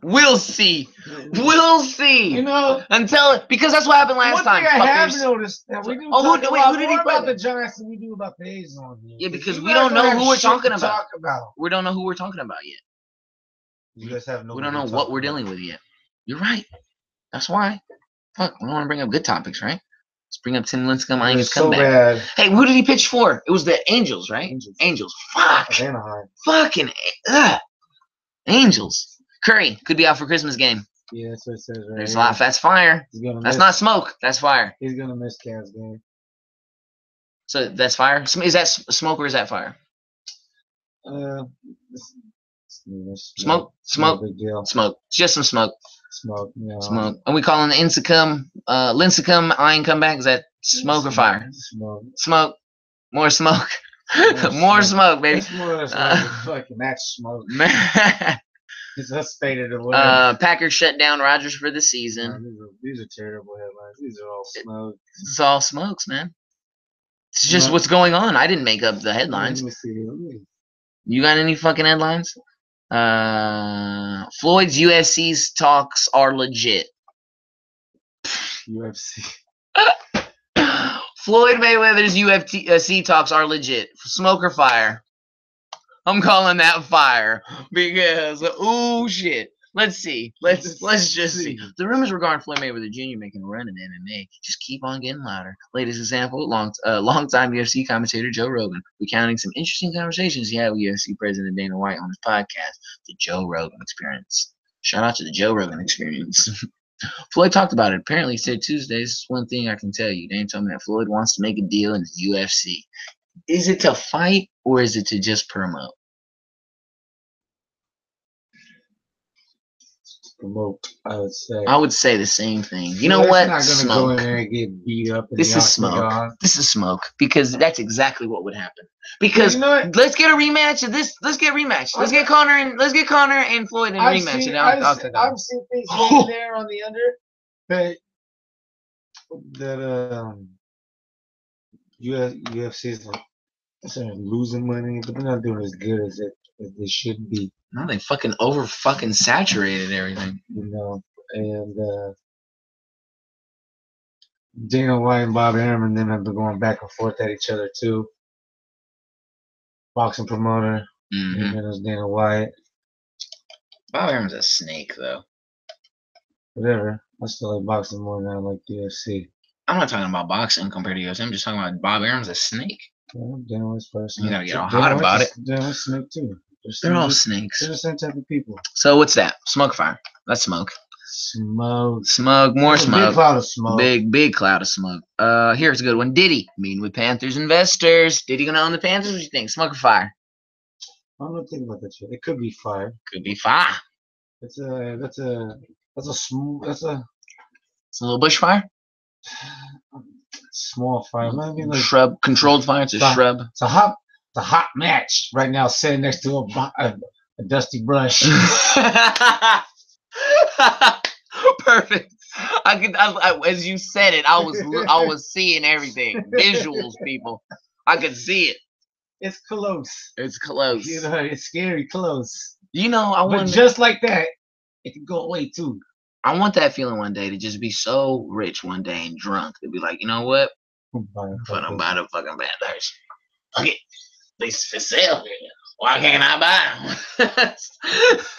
we'll see. We'll see. You know, because that's what happened last time. One thing I have noticed that we do who did he play about the Giants than we do about the A's on here. Yeah, because we don't know who we're talking about. We don't know who we're talking about yet. You guys have no. We don't know what we're dealing with yet. You're right. That's why. Fuck, we don't want to bring up good topics, right? Let's bring up Tim Lincecum eyeing his comeback. Bad. Hey, who did he pitch for? It was the Angels, right? Angels. Fuck. Anaheim. Fucking Angels. Curry could be out for Christmas game. Yeah, that's what it says right There's a lot. That's fire. That's not smoke. That's fire. He's gonna miss Cavs game. So that's fire. Is that smoke or is that fire? Smoke. Big deal. Smoke. It's just some smoke. Smoke. Yeah. Smoke. Are we calling the Lincecum eyeing comeback? Is that smoke or fire? Smoke. Smoke. More smoke. More smoke, baby. That's more fucking that's smoke. It's stated or whatever. Packers shut down Rodgers for the season. These are terrible headlines. These are all smoke. It's all smokes, man. It's just what's going on. I didn't make up the headlines. Let me see. You got any fucking headlines? Floyd's UFC's talks are legit. UFC. Floyd Mayweather's UFC talks are legit. Smoke or fire? I'm calling that fire because shit. Let's see. Let's just see. The rumors regarding Floyd Mayweather Jr. making a run in MMA just keep on getting louder. Latest example, longtime UFC commentator Joe Rogan recounting some interesting conversations he had with UFC President Dana White on his podcast, The Joe Rogan Experience. Shout out to The Joe Rogan Experience. Floyd talked about it. Apparently, he said Tuesdays. One thing I can tell you, Dana told me that Floyd wants to make a deal in the UFC. Is it to fight or is it to just promote? Promote, I would say. I would say the same thing. You know what? Not smoke. Go in there and get beat up. This is smoke. This is smoke because that's exactly what would happen. Because let's get a rematch of this. Let's get a rematch. Let's get Conor and Floyd in a rematch. I've seen things in there on the under that UFC's like losing money, but they're not doing as good as they should be. No, they fucking fucking saturated everything. You know, and Dana White and Bob Arum and them have been going back and forth at each other too. Boxing promoter, and then there's Dana White. Bob Arum's a snake, though. Whatever. I still like boxing more than I like the UFC. I'm not talking about boxing compared to UFC. I'm just talking about Bob Arum's a snake. Yeah, Dana White's first. You gotta get all hot about it. Dana White's a snake too. They're all snakes. They're the same type of people. So what's that? Smoke fire. That's smoke. Smoke. Smoke. More smoke. Big cloud of smoke. Big cloud of smoke. Here's a good one. Diddy meeting with Panthers investors. Diddy gonna own the Panthers? What do you think? Smoke or fire? I'm not thinking about that shit. It could be fire. Could be fire. That's a small It's a little bushfire. small fire. Maybe like Shrub, controlled fire. It's a shrub. It's a hot match right now, sitting next to a dusty brush. Perfect. As you said it, I was seeing everything. Visuals, people. I could see it. It's close. It's close. You know, it's scary close. You know, I want just like that, it can go away too. I want that feeling one day to just be so rich one day and drunk to be like, you know what? I'm gonna buy the fucking Panthers. Okay, they for sale. Why can't I buy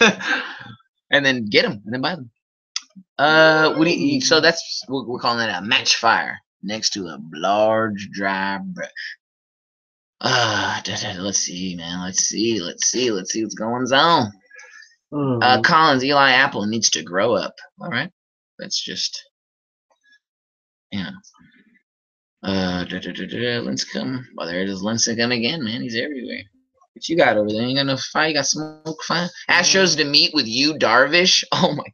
them? And then get them and then buy them. So that's we're calling it a match fire next to a large dry brush. Let's see, man. Let's see what's going on. Collins, Eli Apple needs to grow up. All right, that's just, you know. Lincecum. Oh, there it is, Lincecum again, man. He's everywhere. What you got over there? You got no fire? You got smoke fire? Astros to meet with you, Darvish. Oh my god.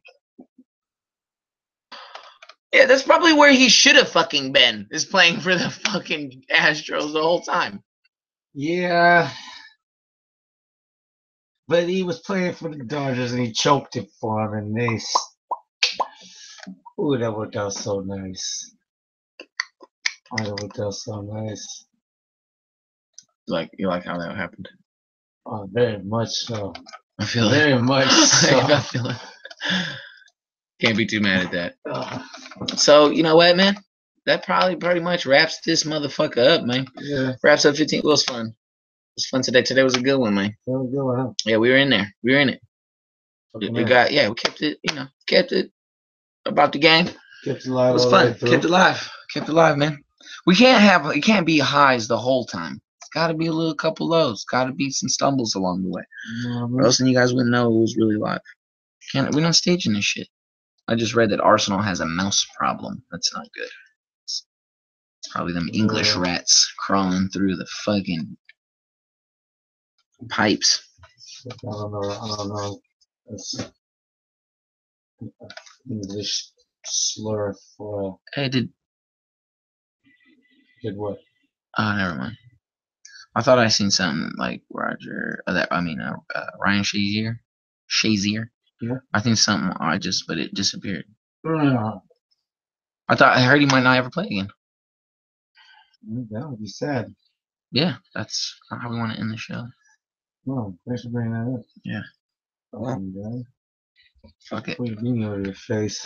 Yeah, that's probably where he should have fucking been. Is playing for the fucking Astros the whole time. Yeah. But he was playing for the Dodgers and he choked it for him, and they. Ooh, that worked out so nice. Oh, that worked out so nice. You like how that happened? Oh, very much so. I feel very it. much so. I feel it. Can't be too mad at that. So you know what, man? That probably pretty much wraps this motherfucker up, man. Yeah. Wraps up 15. It was fun. It was fun today. Today was a good one, man. That was a good one, huh? Yeah, we were in there. We were in it. We kept it. You know, kept it about the game. Kept it alive. It was fun. Kept it alive. Kept it alive, man. It can't be highs the whole time. It's got to be a couple lows. Got to be some stumbles along the way. Or else then you guys wouldn't know it was really live. We're not staging this shit. I just read that Arsenal has a mouse problem. That's not good. It's probably them English rats crawling through the fucking pipes. I don't know. It's English slur for. Hey, did what? Oh, never mind. I thought I seen something like Ryan Shazier. Yeah. I think something but it disappeared. No. I heard he might not ever play again. That would be sad. Yeah, that's not how we want to end the show. No, thanks for bringing that up. Yeah. Well, fuck it. Put your beanie over your face.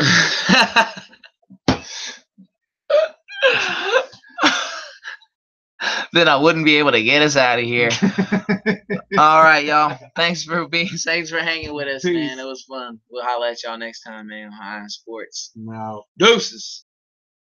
Then I wouldn't be able to get us out of here. All right, y'all. Thanks for hanging with us, man. It was fun. We'll holler at y'all next time, man. On High Sports. Now, deuces.